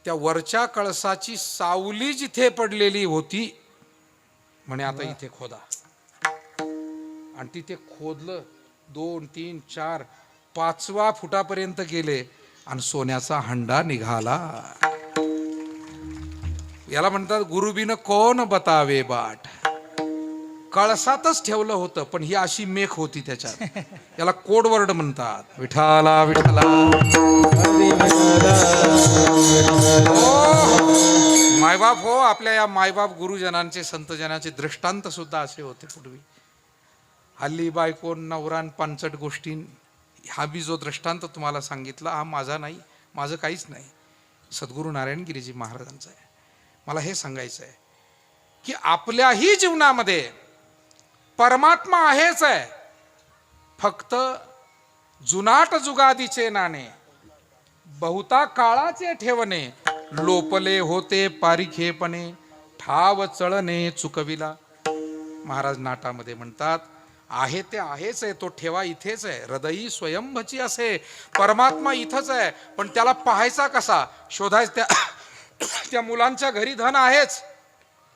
त्या वरच्या कळसाची सावली जिथे पडलेली होती म्हणे आता इथे खोदा. आणि तिथे खोदलं, 2, 3, 4, 5व्या फुटापर्यंत गेले आणि सोन्याचा हंडा निघाला. याला म्हणतात गुरुबीन कोण बतावे बाट. कळसातच ठेवलं होतं पण ही अशी मेख होती त्याच्यात. याला कोडवर्ड म्हणतात. विठाला विठाला. मायबाप हो, आपल्या या मायबाप गुरुजनांचे संतजनांचे दृष्टांत सुद्धा असे होते पूर्वी. हल्ली बायको नवरान पांचट गोष्टी, हा बी जो दृष्टांत तुम्हाला सांगितला हा माझा नाही, माझं काहीच नाही, सद्गुरू नारायणगिरीजी महाराजांचा आहे. मला हे सांगायचं आहे की आपल्याही जीवनामध्ये परमात्मा आहेच आहे, फक्त जुनाट जुगादीचे नाणे बहुता काळाचे ठेवणे, लोपले होते पारिखेपणे, ठाव चळणे चुकविला. महाराज नाटामध्ये म्हणतात, आहे ते आहेच आहे, तो ठेवा इथेच आहे, हृदयी स्वयंभची असे. परमात्मा इथंच आहे पण त्याला पाहायचा कसा, शोधायचं. त्या मुलांच्या घरी धन आहेच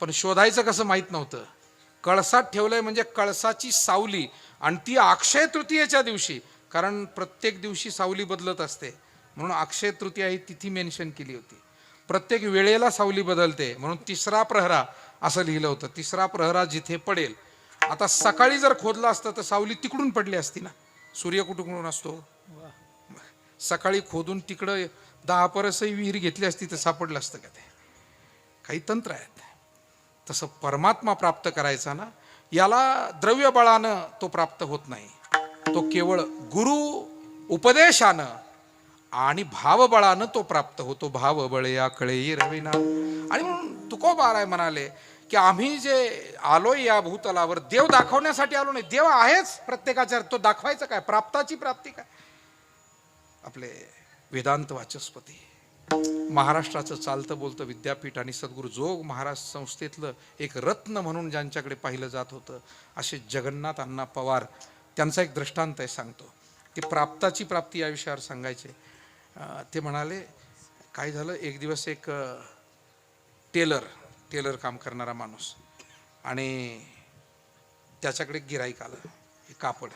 पण शोधायचं कसं माहित नव्हतं. कळसात ठेवलंय म्हणजे कळसाची सावली, आणि ती अक्षय तृतीयेच्या दिवशी, कारण प्रत्येक दिवशी सावली बदलत असते म्हणून अक्षय तृतीया ही तिथी मेन्शन केली होती. प्रत्येक वेळेला सावली बदलते म्हणून तिसरा प्रहरा असं लिहिलं होतं. तिसरा प्रहरा जिथे पडेल, आता सकाळी जर खोदलं असतं तर सावली तिकडून पडली असती ना. सूर्य कुठून असतो, सकाळी खोदून तिकडं 10 परसही विहीर घेतली असती तर सापडलं असतं का. ते काही तंत्र आहेत. तसं परमात्मा प्राप्त करायचा ना, याला द्रव्य बळानं तो प्राप्त होत नाही, तो केवळ गुरु उपदेशानं आणि भावबळानं तो प्राप्त होतो. भाव बळे या कळे रविना. आणि म्हणून तुकोबाराय म्हणाले की आम्ही जे आलोय या भूतलावर देव दाखवण्यासाठी आलो नाही. देव आहेच प्रत्येकाच्या, तो दाखवायचं काय, प्राप्ताची प्राप्ती काय. आपले वेदांत वाचस्पती, महाराष्ट्राचं चालतं बोलतं विद्यापीठ आणि सद्गुरू जोग महाराज संस्थेतलं एक रत्न म्हणून ज्यांच्याकडे पाहिलं जात होतं असे जगन्नाथ अण्णा पवार, त्यांचा एक दृष्टांत आहे सांगतो. ते प्राप्ताची प्राप्ती या विषयावर सांगायचे. ते म्हणाले, काय झालं, एक दिवस एक टेलर काम करणारा माणूस, आणि त्याच्याकडे गिराईक आलं, हे कापड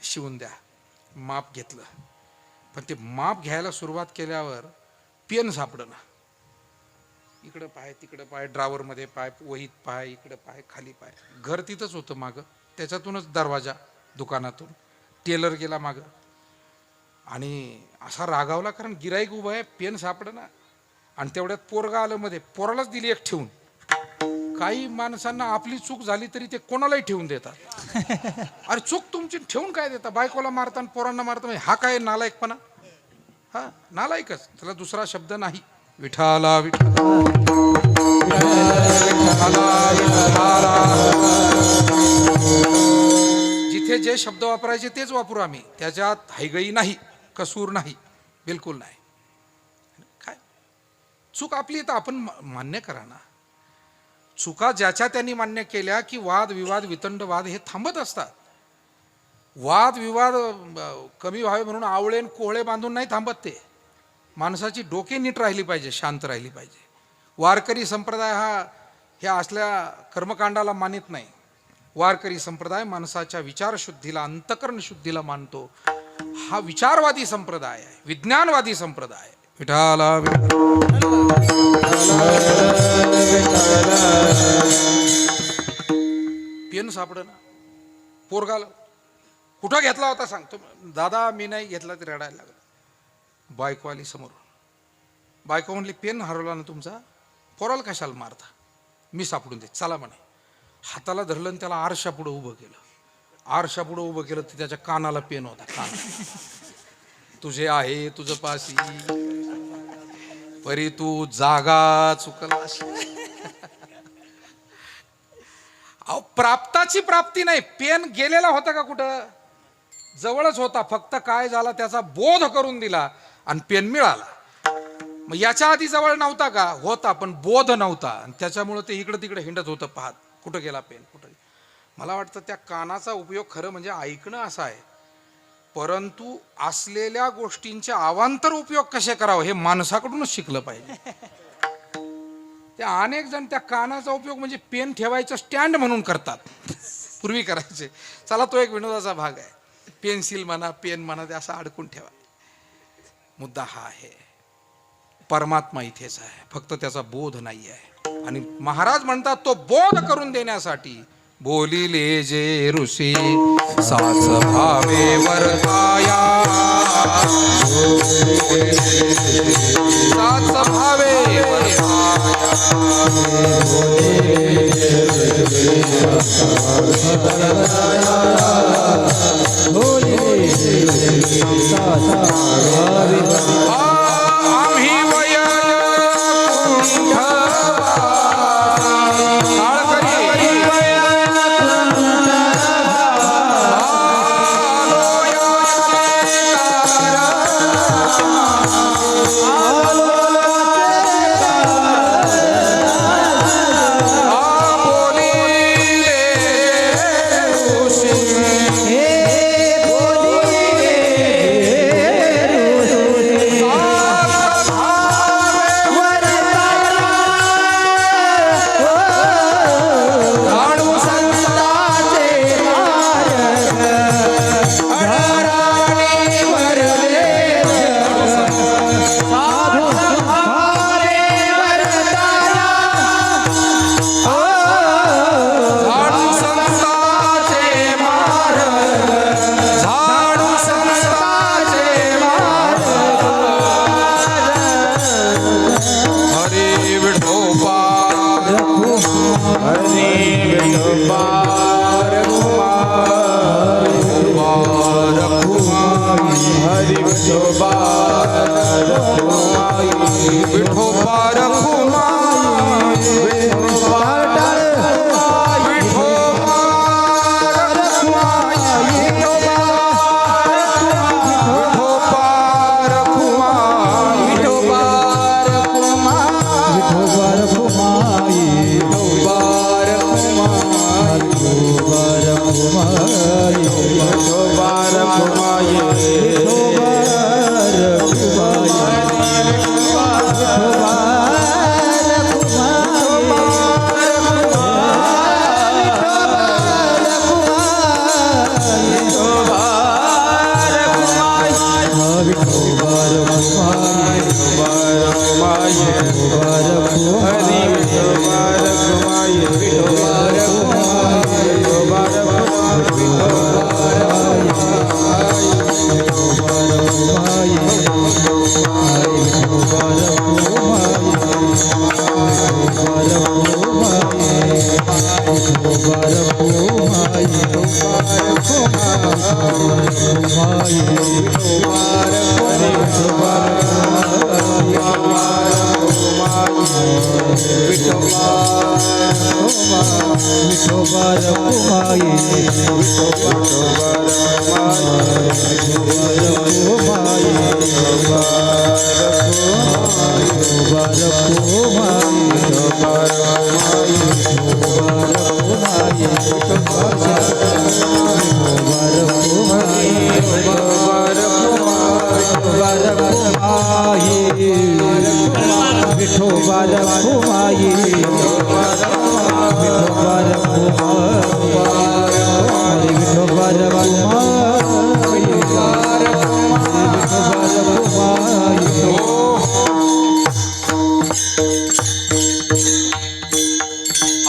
शिवून द्या, माप घेतलं. पण ते माप घ्यायला सुरुवात केल्यावर पेन सापडं ना. इकडं पाय तिकडं पाय, ड्रावरमध्ये पाय, वहीत पाय, इकडं पाय खाली पाय. घर तिथंच होतं मागं, त्याच्यातूनच दरवाजा दुकानातून. टेलर गेला मागं आणि असा रागावला कारण गिराईक उभं आहे, पेन सापडं ना. आणि तेवढ्यात पोरगा आलं मध्ये, पोरालाच दिली एक ठेवून. काही माणसांना आपली चूक झाली तरी ते कोणालाही ठेवून देतात. अरे चूक तुमची ठेवून काय देता, बायकोला मारता आणि पोरांना मारता, म्हणजे हा काय नालायकपणा. हा नालायकच, त्याला दुसरा शब्द नाही. विठाला विठाला जिथे जे शब्द वापरायचे तेच वापरू आम्ही, त्याच्यात हैगई नाही, कसूर नाही, बिलकुल नाही. काय चूक आपली तर आपण मान्य करा ना. चुका ज्याच्या त्यांनी मान्य केल्या की वाद विवाद वितंड वाद हे थांबत असतात. वाद विवाद कमी व्हावे म्हणून आवळे कोहळे बांधून नाही थांबत ते. माणसाची डोके नीट राहिली पाहिजे, शांत राहिली पाहिजे. वारकरी संप्रदाय हा ह्या असल्या कर्मकांडाला मानित नाही. वारकरी संप्रदाय माणसाच्या विचारशुद्धीला, अंतकरण शुद्धीला मानतो. हा विचारवादी संप्रदाय आहे, विज्ञानवादी संप्रदाय आहे. विठाला पेन सापड ना. पोरगाला कुठं घेतला होता सांगतो, दादा मी नाही घेतला, ते रडायला लागला. बायको आली समोर. बायको म्हणली, पेन हरवला ना तुमचा, पोराला कशाला मारता, मी सापडून दे, चला म्हणे. हाताला धरलं आणि त्याला आरशापुढं उभं केलं. आरशापुढं उभं केलं तर त्याच्या कानाला पेन होता. काना तुझे आहे तुझं पासी परी तू जागा चुकलास. अहो प्राप्ताची प्राप्ती नाही. पेन गेलेला होता का कुठं, जवळच होता, फक्त काय झाला त्याचा बोध करून दिला आणि पेन मिळाला. मग याच्या आधी जवळ नव्हता का? होता, पण बोध नव्हता आणि त्याच्यामुळे ते इकडं तिकडे हिंडत होतं पाहत, कुठं गेला पेन कुठं. मला वाटतं त्या कानाचा उपयोग खरं म्हणजे ऐकणं असा आहे, परंतु असलेल्या गोष्टींचे अवांतर उपयोग कसे करावं हे माणसाकडूनच शिकलं पाहिजे. त्या अनेक जण त्या कानाचा उपयोग म्हणजे पेन ठेवायचं स्टँड म्हणून करतात, पूर्वी करायचे. चला तो एक विनोदाचा भाग आहे. पेन्सिल म्हणा, पेन म्हणा, ते असं अडकून ठेवा. मुद्दा हा आहे, परमात्मा इथेच आहे, फक्त त्याचा बोध नाही आहे. आणि महाराज म्हणतात तो बोध करून देण्यासाठी बोलिले जे ऋषी साच भावे वरताया, साच भावे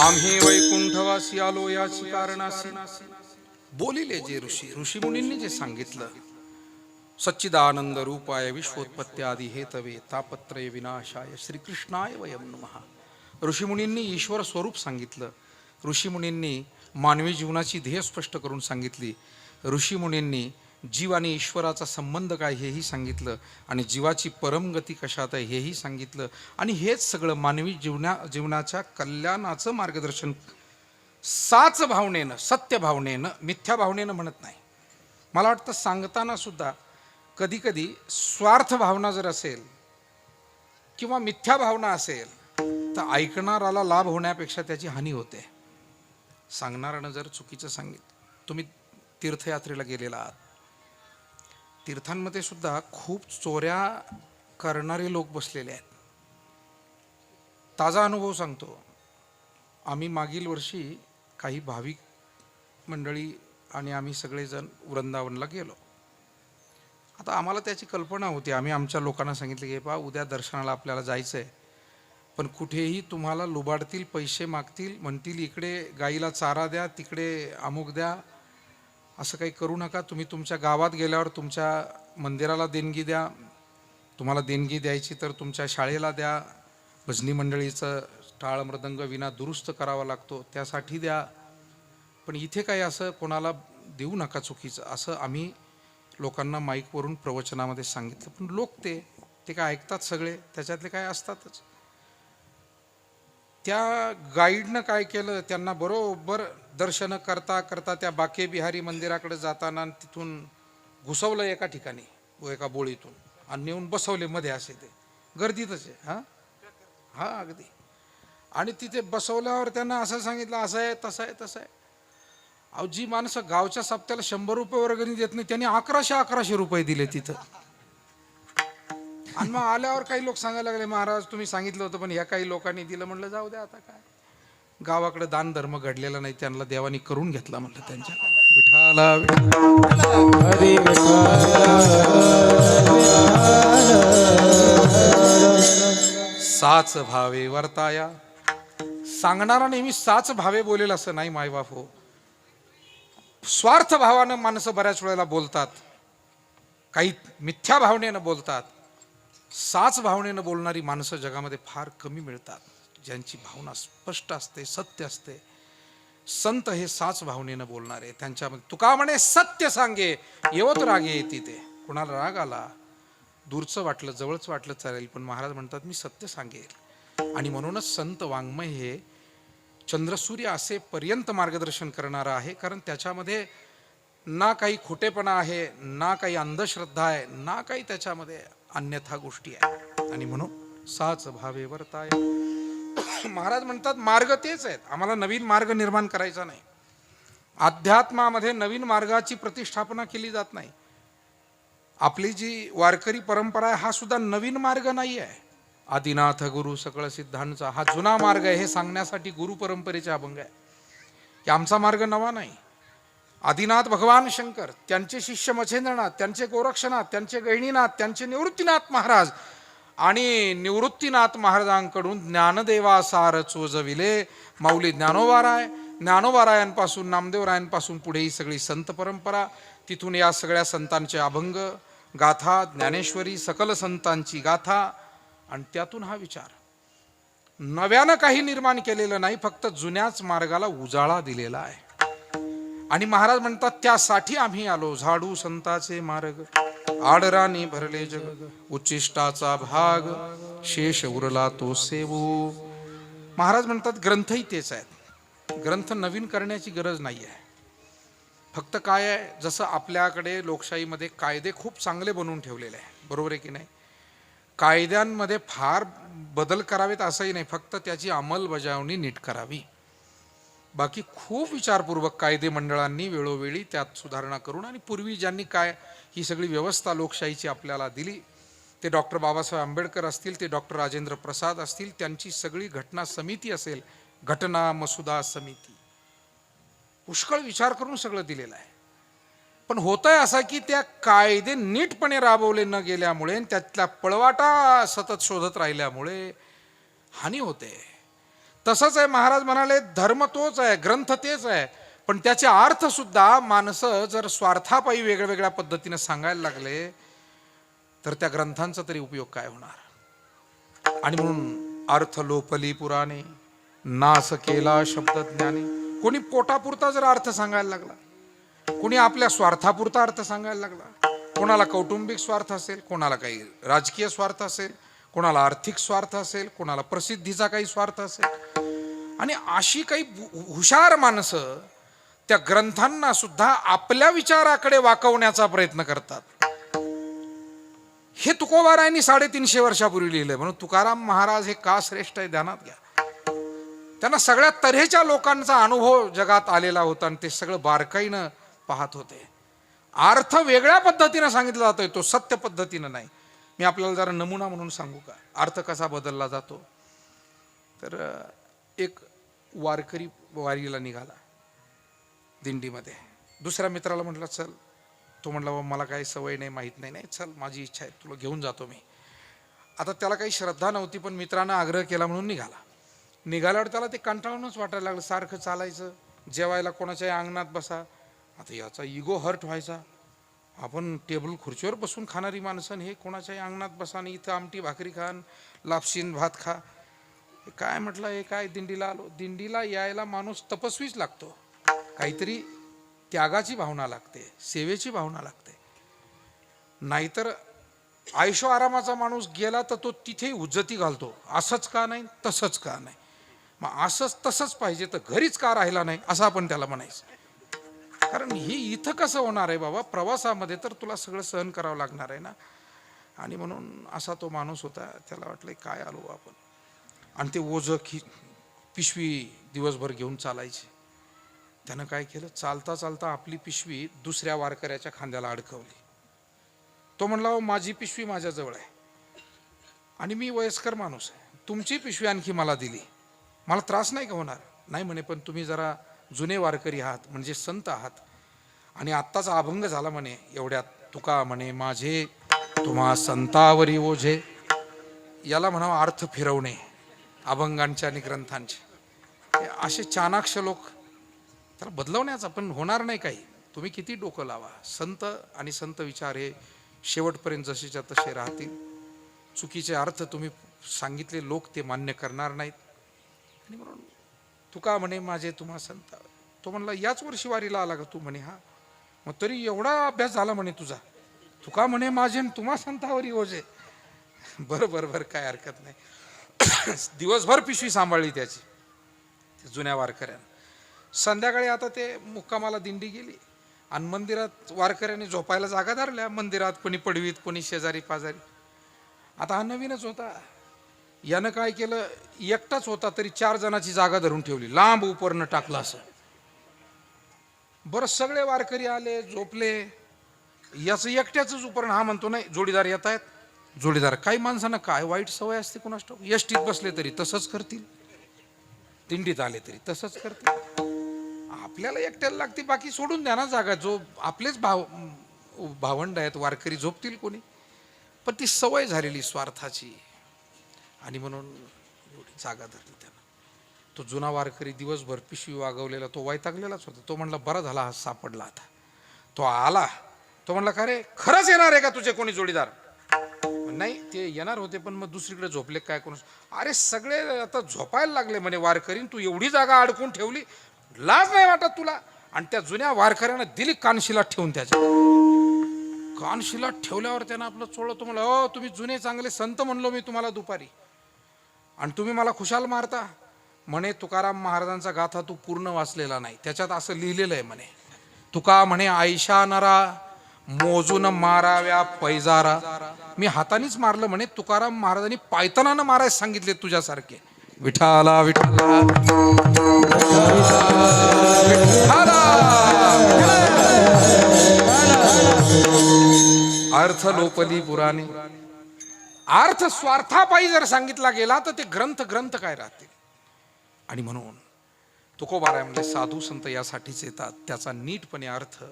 आम्ही आम्ही वैकुंठवासी आलो याची कारणासी बोलिले जे ऋषी मुनींनी जे सांगितलं, सच्चिदानंद रूपाय विश्वोत्पत्त्यादी हेतवे तापत्रय विनाशाय श्रीकृष्णाय वयं नमः. ऋषीमुनींनी ईश्वर स्वरूप सांगितलं, ऋषीमुनींनी मानवी जीवनाची ध्येय स्पष्ट करून सांगितली, ऋषीमुनींनी जीव आणि ईश्वराचा संबंध काय हेही सांगितलं आणि जीवाची परमगती कशात आहे हेही सांगितलं. आणि हेच सगळं मानवी जीवनाच्या कल्याणाचं मार्गदर्शन साच भावनेनं, सत्य भावनेनं, मिथ्या भावनेनं म्हणत नाही, मला वाटतं सांगताना सुद्धा कधी कधी स्वार्थ भावना जर असेल किंवा मिथ्या भावना असेल तर ऐकणाराला लाभ होण्यापेक्षा त्याची हानी होते. सांगणाऱ्यानं जर चुकीचं सांगितलं, तुम्ही तीर्थयात्रेला गेलेला आहात, तीर्थांमध्ये सुद्धा खूप चोऱ्या करणारे लोक बसलेले आहेत. ताजा अनुभव सांगतो. आम्ही मागील वर्षी काही भाविक मंडळी आणि आम्ही सगळेजण वृंदावनला गेलो. आता आम्हाला त्याची कल्पना होती. आम्ही आमच्या लोकांना सांगितलं की पहा, उद्या दर्शनाला आपल्याला जायचं आहे, पण कुठेही तुम्हाला लुबाडतील, पैसे मागतील, म्हणतील इकडे गाईला चारा द्या, तिकडे अमुक द्या, असं काही करू नका. तुम्ही तुमच्या गावात गेल्यावर तुमच्या मंदिराला देणगी द्या, तुम्हाला देणगी द्यायची तर तुमच्या शाळेला द्या, भजनी मंडळीचं टाळ मृदंग विना दुरुस्त करावा लागतो त्यासाठी द्या, पण इथे काही असं कोणाला देऊ नका चुकीचं, असं आम्ही लोकांना माईकवरून प्रवचनामध्ये सांगितलं. पण लोक ते काय ऐकतात सगळे, त्याच्यातले काय असतातच. त्या गाईडनं काय केलं, त्यांना बरोबर दर्शनं करता करता त्या बाके बिहारी मंदिराकडे जाताना तिथून घुसवलं एका ठिकाणी, एका बोळीतून, आणि नेऊन बसवले मध्ये. असे ते गर्दीतच आहे. हां अगदी. आणि तिथे बसवल्यावर त्यांना असं सांगितलं, असं आहे तसं आहे तसं आहे. अहो, जी माणसं गावच्या सप्त्याला 100 रुपये वर्गणी देत नाही त्यांनी 1100 रुपये दिले तिथं. आणि मग आल्यावर काही लोक सांगायला लागले, महाराज तुम्ही सांगितलं होतं पण ह्या काही लोकांनी दिलं. म्हणलं जाऊ द्या, आता काय, गावाकडे दान धर्म घडलेला नाही, त्यांना देवानी करून घेतला म्हणलं त्यांच्या. विठाला हरी साच भावे वर्ताया. सांगणारा नेहमी साच भावे बोलेल असं नाही मायबाप हो. स्वार्थ भावानं माणसं बऱ्याच वेळेला बोलतात, काही मिथ्या भावनेनं बोलतात. साच भावनेनं बोलणारी माणसं जगामध्ये फार कमी मिळतात, ज्यांची भावना स्पष्ट असते, सत्य असते. संत हे साच भावनेनं बोलणारे. त्यांच्यामध्ये तुका म्हणे सत्य सांगे येवत रागे येते. ते कोणाला राग आला, दूरचं वाटलं जवळच वाटलं चालेल, पण महाराज म्हणतात मी सत्य सांगेल. आणि म्हणूनच संत वाङ्मय हे चंद्रसूर्य असे पर्यंत मार्गदर्शन करणारं आहे, कारण त्याच्यामध्ये ना काही खोटेपणा आहे, ना काही अंधश्रद्धा आहे, ना काही त्याच्यामध्ये अन्यथा गोष्टी आहे. आणि म्हणून साच भावे वर्ताय. महाराज म्हणतात मार्ग तेच आहेत, आम्हाला नवीन मार्ग निर्माण करायचा नाही. अध्यात्मामध्ये नवीन मार्गाची प्रतिष्ठापना केली जात नाही. आपली जी वारकरी परंपरा आहे हा सुद्धा नवीन मार्ग नाही आहे. आदिनाथ गुरु सकळ सिद्धांचा हा जुना मार्ग आहे. हे सांगण्यासाठी गुरु परंपरेचे अभंग आहे की आमचा मार्ग नवा नाही. आदिनाथ भगवान शंकर, त्यांचे शिष्य मच्छिंद्रनाथ, त्यांचे गोरक्षनाथ, त्यांचे गहिनीनाथ, त्यांचे निवृत्तीनाथ महाराज, आणि निवृत्तीनाथ महाराजांकडून ज्ञानदेवा सार चोजविले माऊली ज्ञानोबाराय. ज्ञानोबारायांपासून नामदेवरायांपासून पुढे ही सगळी संत परंपरा, तिथून या सगळ्या संतांचे अभंग गाथा, ज्ञानेश्वरी, सकल संतांची गाथा, आणि त्यातून हा विचार. नव्यानं काही निर्माण केलेलं नाही, फक्त जुन्याच मार्गाला उजाळा दिलेला आहे. आणि महाराज म्हणतात त्यासाठी आम्ही आलो, झाडू संताचे मार्ग, आडराणी भरले जग, उच्चिष्टाचा भाग, शेष उरला तो सेवू. महाराज म्हणतात ग्रंथही तेच आहेत. ग्रंथ नवीन करण्याची गरज नाही आहे. फक्त काय आहे, जसं आपल्याकडे लोकशाहीमध्ये कायदे खूप चांगले बनवून ठेवलेले आहे, बरोबर आहे की नाही. कायद्यांमध्ये फार बदल करावेत असंही नाही, फक्त त्याची अंमलबजावणी नीट करावी. बाकी खूप विचारपूर्वक कायदे मंडळांनी वेळोवेळी त्यात सुधारणा करून, आणि पूर्वी ज्यांनी काय ही सगळी व्यवस्था लोकशाहीची आपल्याला दिली, ते डॉक्टर बाबासाहेब आंबेडकर असतील, ते डॉक्टर राजेंद्र प्रसाद असतील, त्यांची सगळी घटना समिती असेल, घटना मसुदा समिती, पुष्कळ विचार करून सगळं दिलेलं आहे. पण होतंय असं की त्या कायदे नीटपणे राबवले न गेल्यामुळे, त्यातला पळवाटा सतत शोधत राहिल्यामुळे हानी होते. तसंच आहे, महाराज म्हणाले धर्म तोच आहे, ग्रंथ तेच आहे, पण त्याचे अर्थ सुद्धा माणसं जर स्वार्थापायी वेगळ्या पद्धतीने सांगायला लागले तर त्या ग्रंथांचा तरी उपयोग काय होणार. आणि म्हणून अर्थ लोपली पुराणे, नाश केला शब्द ज्ञाने. कोणी पोटापुरता जर अर्थ सांगायला लागला, कोणी आपल्या स्वार्थापुरता अर्थ सांगायला लागला, कोणाला कौटुंबिक स्वार्थ असेल, कोणाला काही राजकीय स्वार्थ असेल, कोणाला आर्थिक स्वार्थ असेल, कोणाला प्रसिद्धीचा काही स्वार्थ असेल, आणि अशी काही हुशार माणसं त्या ग्रंथांना सुद्धा आपल्या विचाराकडे वाकवण्याचा प्रयत्न करतात. हे तुकोबारायांनी 350 वर्षापूर्वी लिहिलंय. म्हणून तुकाराम महाराज हे का श्रेष्ठ आहे ध्यानात घ्या. त्यांना सगळ्या तऱ्हेच्या लोकांचा अनुभव जगात आलेला होता आणि ते सगळं बारकाईनं पाहत होते. अर्थ वेगळ्या पद्धतीनं सांगितला जातोय, तो सत्य पद्धतीनं नाही. मी आपल्याला जरा नमुना म्हणून सांगू का अर्थ कसा बदलला जातो. तर एक वारकरी वारीला निघाला दिंडीमध्ये. दुसऱ्या मित्राला म्हटलं चल. तो म्हटला मला काही सवय नाही, माहीत नाही. नाही चल, माझी इच्छा आहे, तुला घेऊन जातो मी. आता त्याला काही श्रद्धा नव्हती, पण मित्रानं आग्रह केला म्हणून निघाला. निघाल्यावर त्याला ते कंटाळूनच वाटायला लागलं. सारखं चालायचं, जेवायला कोणाच्याही अंगणात बसा. आता याचा इगो हर्ट व्हायचा. आपण टेबल खुर्चीवर बसून खाणारी माणसं, हे कोणाच्याही अंगणात बसा आणि इथं आमटी भाकरी खान, लापशीन भात खा. काय म्हटलं, हे काय दिंडीला आलो. दिंडीला यायला माणूस तपस्वीच लागतो. काहीतरी त्यागाची भावना लागते, सेवेची भावना लागते. नाहीतर आयशो आरामाचा माणूस गेला तर तो तिथेही उज्जती घालतो. असंच का नाही, तसंच का नाही. मग असंच तसंच पाहिजे तर घरीच का राहिला नाही, असं आपण त्याला म्हणायचं. कारण ही इथं कसं होणार आहे बाबा, प्रवासामध्ये तर तुला सगळं सहन करावं लागणार आहे ना. आणि म्हणून असा तो माणूस होता. त्याला वाटलं काय आलो आपण. आणि ते ओझं पिशवी दिवसभर घेऊन चालायचे. त्यानं काय केलं, चालता चालता आपली पिशवी दुसऱ्या वारकऱ्याच्या खांद्याला अडकवली. तो म्हणला माझी पिशवी माझ्याजवळ आहे आणि मी वयस्कर माणूस आहे, तुमची पिशवी आणखी मला दिली, मला त्रास नाही का होणार. नाही म्हणे, पण तुम्ही जरा जुने वारकरी आहात, म्हणजे संत आहात, आणि आत्ताचा अभंग झाला म्हणे एवढ्यात. तुका म्हणे माझे तुम्हा संतावरी ओझे. याला म्हणावं अर्थ फिरवणे अभंगांचे आणि ग्रंथांचे. असे चाणाक्ष लोक त्याला बदलवण्याचा पण होणार नाही काही. तुम्ही किती डोकं लावा, संत आणि संत विचार हे शेवटपर्यंत जसेच्या तसे राहतील. चुकीचे अर्थ तुम्ही सांगितले, लोक ते मान्य करणार नाहीत. आणि म्हणून तुका म्हणे माझे तुम्हा संत. तो म्हणला याच वर्षी वारीला आला का तू? म्हणे हा. मग तरी एवढा अभ्यास झाला म्हणे तुझा. तुका म्हणे माझे तुम्हा संतावरी ओझे. बरं बरं बरं, काय हरकत नाही. दिवसभर पिशवी सांभाळली त्याची जुन्या वारकऱ्यानं. संध्याकाळी आता ते मुक्कामाला दिंडी गेली आणि मंदिरात वारकऱ्यांनी झोपायला जागा धरल्या. मंदिरात कोणी पडवीत, कोणी शेजारी पाजारी. आता हा नवीनच होता. यानं काय केलं, एकटाच होता तरी 4 जणांची जागा धरून ठेवली, लांब उपरनं टाकलं असं. बरं सगळे वारकरी आले, झोपले. याचं एकट्याच उपरण. हा म्हणतो नाही जोडीदार येत आहेत. जोडीदार, काही माणसांना काय वाईट सवय असते कुणास ठाऊक, एसटीत बसले तरी तसंच करतील, दिंडीत आले तरी तसंच करतील. आपल्याला एकट्याला लागते, बाकी सोडून द्या ना जागा. जो आपलेच भावंड आहेत वारकरी, झोपतील कोणी. पण ती सवय झालेली स्वार्थाची, आणि म्हणून एवढी जागा धरली त्यानं. तो जुना वारकरी दिवसभर पिशवी वागवलेला तो वैतागलेलाच होता. तो म्हणला बरा झाला हा सापडला. आता तो आला. तो म्हणला का रे, खरंच येणार आहे का तुझे कोणी जोडीदार? नाही, ते येणार होते पण मग दुसरीकडे झोपले काय कोण. अरे सगळे आता झोपायला लागले म्हणे वारकरी, तू एवढी जागा अडकून ठेवली, लाज नाही वाटत तुला? आणि त्या जुन्या वारकऱ्यानं दिली कानशिला ठेवून. त्याच्या कानशिला ठेवल्यावर त्यानं आपलं चोळलं. तो म्हणलं हो, तुम्ही जुने चांगले संत म्हणलो मी तुम्हाला दुपारी, आणि तुम्ही मला खुशाल मारता. म्हणे तुकाराम महाराजांचा गाथा तू पूर्ण वाचलेला नाही. त्याच्यात असं लिहिलेलं आहे म्हणे, तुका म्हणे आयशा नरा मोजून माराव्या पैजारा. मी हातानेच मारलं म्हणे. तुकाराम महाराजांनी पायतनानं मारायला सांगितले तुझ्यासारखे. विठाला विठाला अर्थ लोपली पुराणे. अर्थ स्वार्थापायी जर सांगितला गेला तर ते ग्रंथ काय राहतील. आणि म्हणून तुकोबाराय म्हणजे साधू संत यासाठीच येतात, त्याचा नीटपणे अर्थ,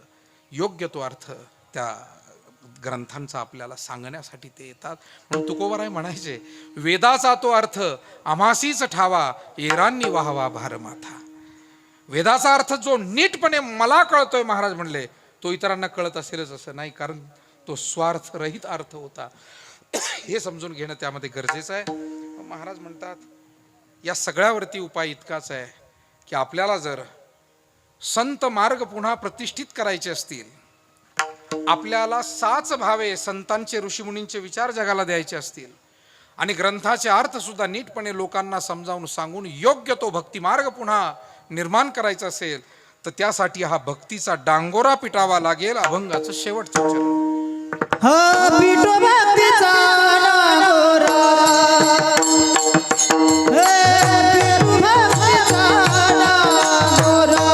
योग्य तो अर्थ त्या ग्रंथांचा आपल्याला सांगण्यासाठी ते येतात. म्हणून तुकोबाराय म्हणायचे, वेदाचा तो अर्थ आम्हासीच ठावा, एरांनी वाहवा भारमाथा. वेदाचा अर्थ जो नीटपणे मला कळतोय महाराज म्हणले, तो इतरांना कळत असेलच असं नाही, कारण तो स्वार्थरहित अर्थ होता. हे समजून घेणं त्यामध्ये गरजेचं आहे. महाराज म्हणतात या सगळ्यावरती उपाय इतकाच आहे की आपल्याला जर संत मार्ग पुन्हा प्रतिष्ठित करायचे असतील, आपल्याला साच भावे संतांचे ऋषीमुनींचे विचार जगाला द्यायचे असतील, आणि ग्रंथाचे अर्थ सुद्धा नीटपणे लोकांना समजावून सांगून योग्य तो भक्तिमार्ग पुन्हा निर्माण करायचा असेल, तर त्यासाठी हा भक्तीचा डांगोरा पिटावा लागेल. अभंगाचं शेवटचं चरण. हा पिठो भक्तीचा डांगोरा, हे पिठो भक्तीचा डांगोरा,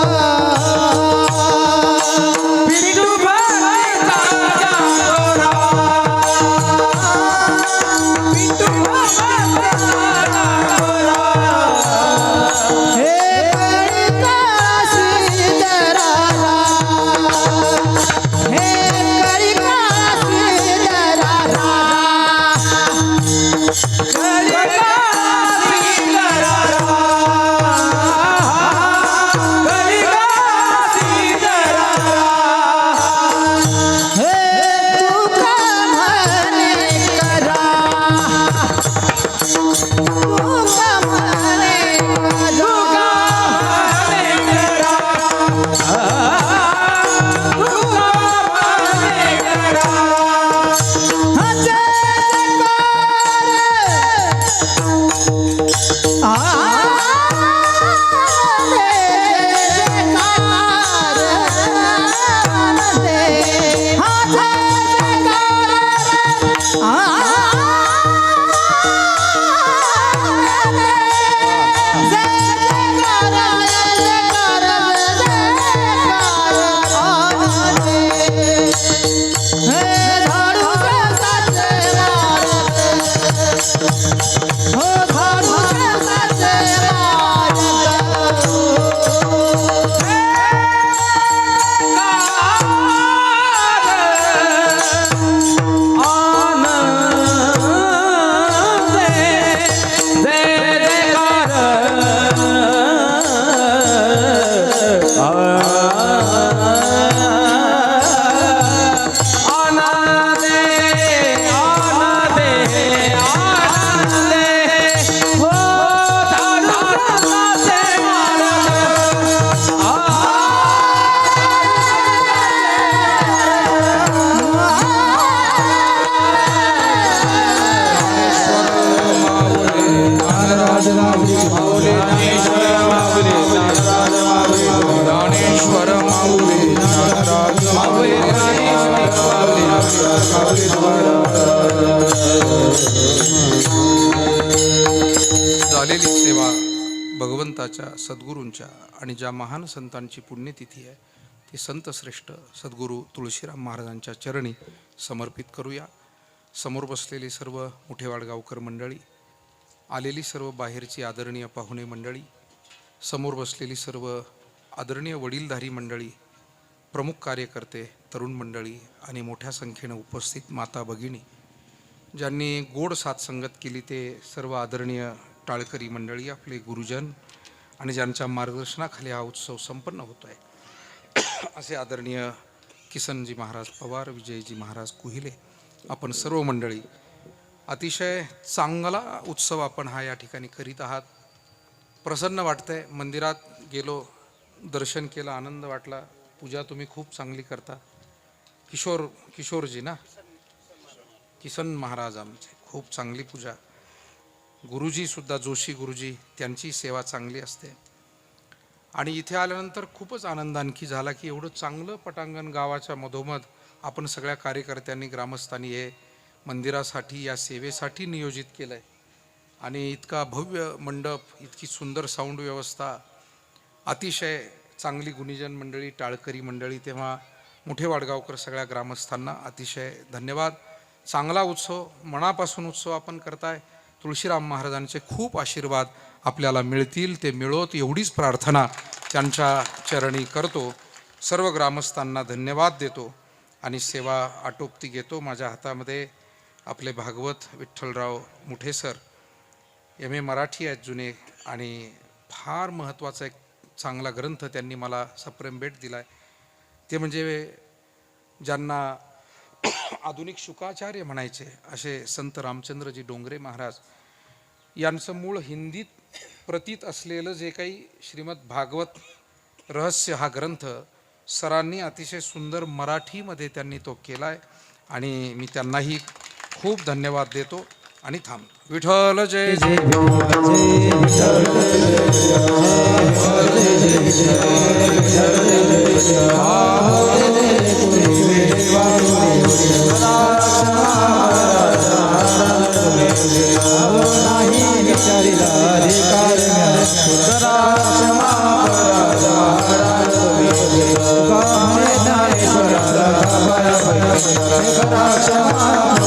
पिठो भक्तीचा डांगोरा, पिठो भक्तीचा डांगोरा, हे काशी दरारा, हे झालेली सेवा भगवंताच्या सद्गुरूंच्या आणि ज्या महान संतांची पुण्यतिथी आहे ती संत श्रेष्ठ सद्गुरू तुळशीराम महाराजांच्या चरणी समर्पित करूया. समोर बसलेली सर्व मुठेवाडगावकर मंडळी, आलेली सर्व बाहेरची आदरणीय पाहुणे मंडळी, समोर बसलेली सर्व आदरणीय वडीलधारी मंडळी, प्रमुख कार्यकर्ते, तरुण मंडळी आणि मोठ्या संख्येनं उपस्थित माता भगिनी, ज्यांनी गोड साथसंगत केली ते सर्व आदरणीय टाळकरी मंडळी, आपले गुरुजन आणि ज्यांच्या मार्गदर्शनाखाली हा उत्सव संपन्न होतो आहे असे आदरणीय किसनजी महाराज पवार, विजयजी महाराज कुहिले, आपण सर्व मंडळी, अतिशय चांगला उत्सव आपण हा या ठिकाणी करीत आहात. प्रसन्न वाटतंय. मंदिरात गेलो, दर्शन केलं, आनंद वाटला. पूजा तुम्ही खूप चांगली करता. किशोरजी ना, किसन महाराज आमचे, खूप चांगली पूजा. गुरुजी सुद्धा, जोशी गुरुजी, त्यांची सेवा चांगली असते. आणि इथे आल्यानंतर खूपच आनंद आणखी झाला की एवढं चांगलं पटांगण गावाच्या मधोमध आपण सगळ्या कार्यकर्त्यांनी, ग्रामस्थांनी हे मंदिरासाठी, या सेवेसाठी नियोजित केलं आहे. आणि इतका भव्य मंडप, इतकी सुंदर साऊंड व्यवस्था, अतिशय चांगली गुणीजन मंडळी, टाळकरी मंडळी, तेव्हा मोठे वाडगावकर सगळ्या ग्रामस्थांना अतिशय धन्यवाद. चांगला उत्सव, मनापासून उत्सव आपण करताय. तुळशीराम महाराजांचे खूप आशीर्वाद आपल्याला मिळतील, ते मिळोत एवढीच प्रार्थना त्यांच्या चरणी करतो. सर्व ग्रामस्थांना धन्यवाद देतो आणि सेवा आटोपती घेतो. माझ्या हातामध्ये आपले भागवत विठ्ठलराव मुठे सर, MA मराठी आहेत जुने, आणि फार महत्त्वाचा एक चांगला ग्रंथ त्यांनी मला सप्रेम भेट दिला आहे. ते म्हणजे ज्यांना आधुनिक शुकाचार्य म्हणायचे असे संत रामचंद्रजी डोंगरे महाराज यांचं मूळ हिंदीत प्रतीत असलेलं जे काही श्रीमद भागवत रहस्य हा ग्रंथ सरांनी अतिशय सुंदर मराठीमध्ये त्यांनी तो केला आहे आणि मी त्यांनाही खूप धन्यवाद देतो आणि थांबतो. विठ्ठल जय जय जय क्षमा